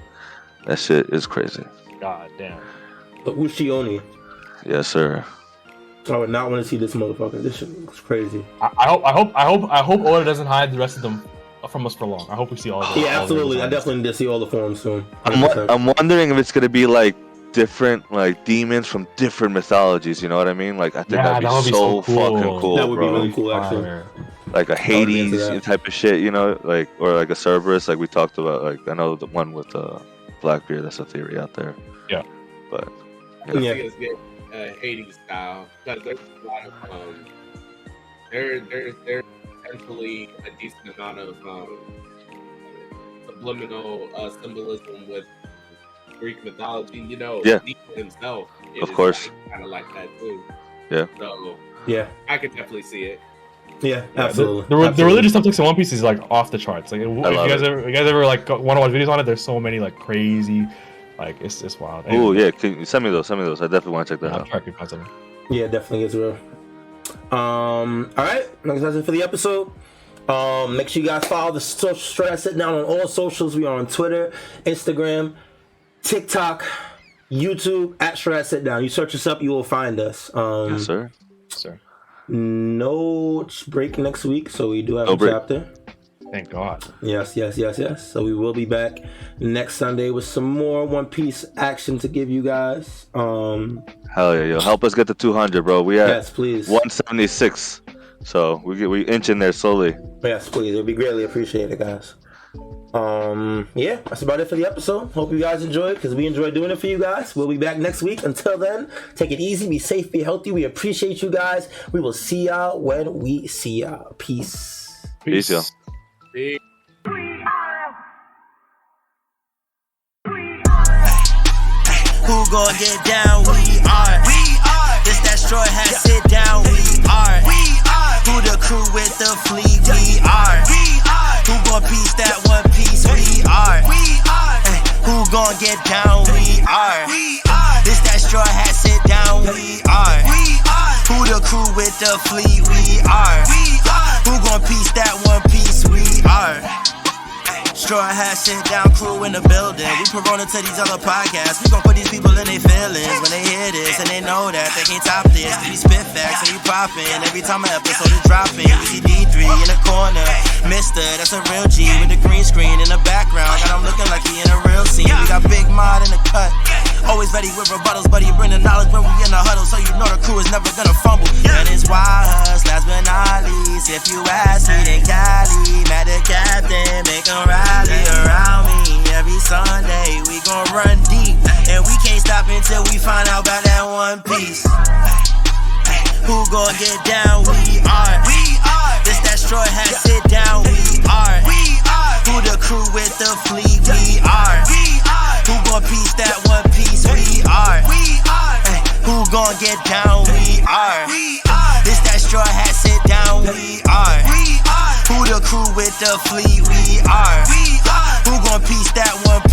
That shit is crazy. God damn. The Ushioni. Yes, sir. I would not want to see this motherfucker. This shit looks crazy. I hope Oda doesn't hide the rest of them from us for long. I hope we see all of them. Yeah, absolutely. I definitely need to see all the forms soon. I'm wondering if it's gonna be like different like demons from different mythologies. You know what I mean? Like I think that'd be so fucking cool. That would be bro. really cool, actually. Like a Hades type of shit, you know, like or like a Cerberus, like we talked about. Like I know the one with Blackbeard. That's a theory out there. Yeah, but yeah. It's good, Hades style, because there's a lot of there's potentially a decent amount of subliminal symbolism with Greek mythology. You know, Deep himself of course, kind of like that too. Yeah. So yeah, I could definitely see it. Yeah, absolutely. The religious subtext in One Piece is like off the charts. Like, if you guys ever like want to watch videos on it, there's so many like crazy, like it's just wild. Anyway. Oh yeah, can you send me those. I definitely want to check that out. I'll try to find something. Yeah, definitely is real. All right, that's it for the episode. Make sure you guys follow the Straw Hat Sit Down on all socials. We are on Twitter, Instagram, TikTok, YouTube at Straw Hat Sit Down. You search us up, you will find us. Yes, sir. Sir. No break next week, so we do have a chapter. Thank God. Yes. So we will be back next Sunday with some more One Piece action to give you guys. Hell yeah, yo! Help us get to 200, bro. We at 176, so we inch in there slowly. Yes, please. It'd be greatly appreciated, guys. Yeah, that's about it for the episode. Hope you guys enjoyed, because we enjoy doing it for you guys. We'll be back next week. Until then, take it easy, be safe, be healthy. We appreciate you guys. We will see y'all when we see y'all. Peace. Peace, y'all. Peace. Who gon' get down? We are. This that Straw Hat Sit Down. We are. Who the crew with the fleet? We are. Who gon' piece that One Piece? We are. Who gon' get down? We are. This that Straw Hat Sit Down. We are. Who the crew with the fleet? We are. Who gon' piece that One Piece? We are. Straw Hat Sit Down crew in the building. We Corona to these other podcasts. We gon' put these people in their feelings when they hear this, and they know that they can't top this. We spit facts and we poppin'. Every time an episode is dropping, we see D3 in the corner. Mister, that's a real G with the green screen in the background. Got him looking like he in a real scene. We got Big Mod in the cut. Always ready with rebuttals, but he bring the knowledge when we in the huddle, so you know the crew is never gonna fumble. And it's YHuss, last but not least. If you ask me, then Cali, mad the captain, make him rally around me. Every Sunday we gon' run deep, and we can't stop until we find out about that One Piece. Who gon' get down? We are. This that Straw Hat Sit Down. We are. Who the crew with the fleet? We are. Who gon' piece that One Piece? We are. Who gon' get down? We are. This that Straw Hat Sit Down. We are. Who the crew with the fleet? We are. Who gon' piece that One Piece?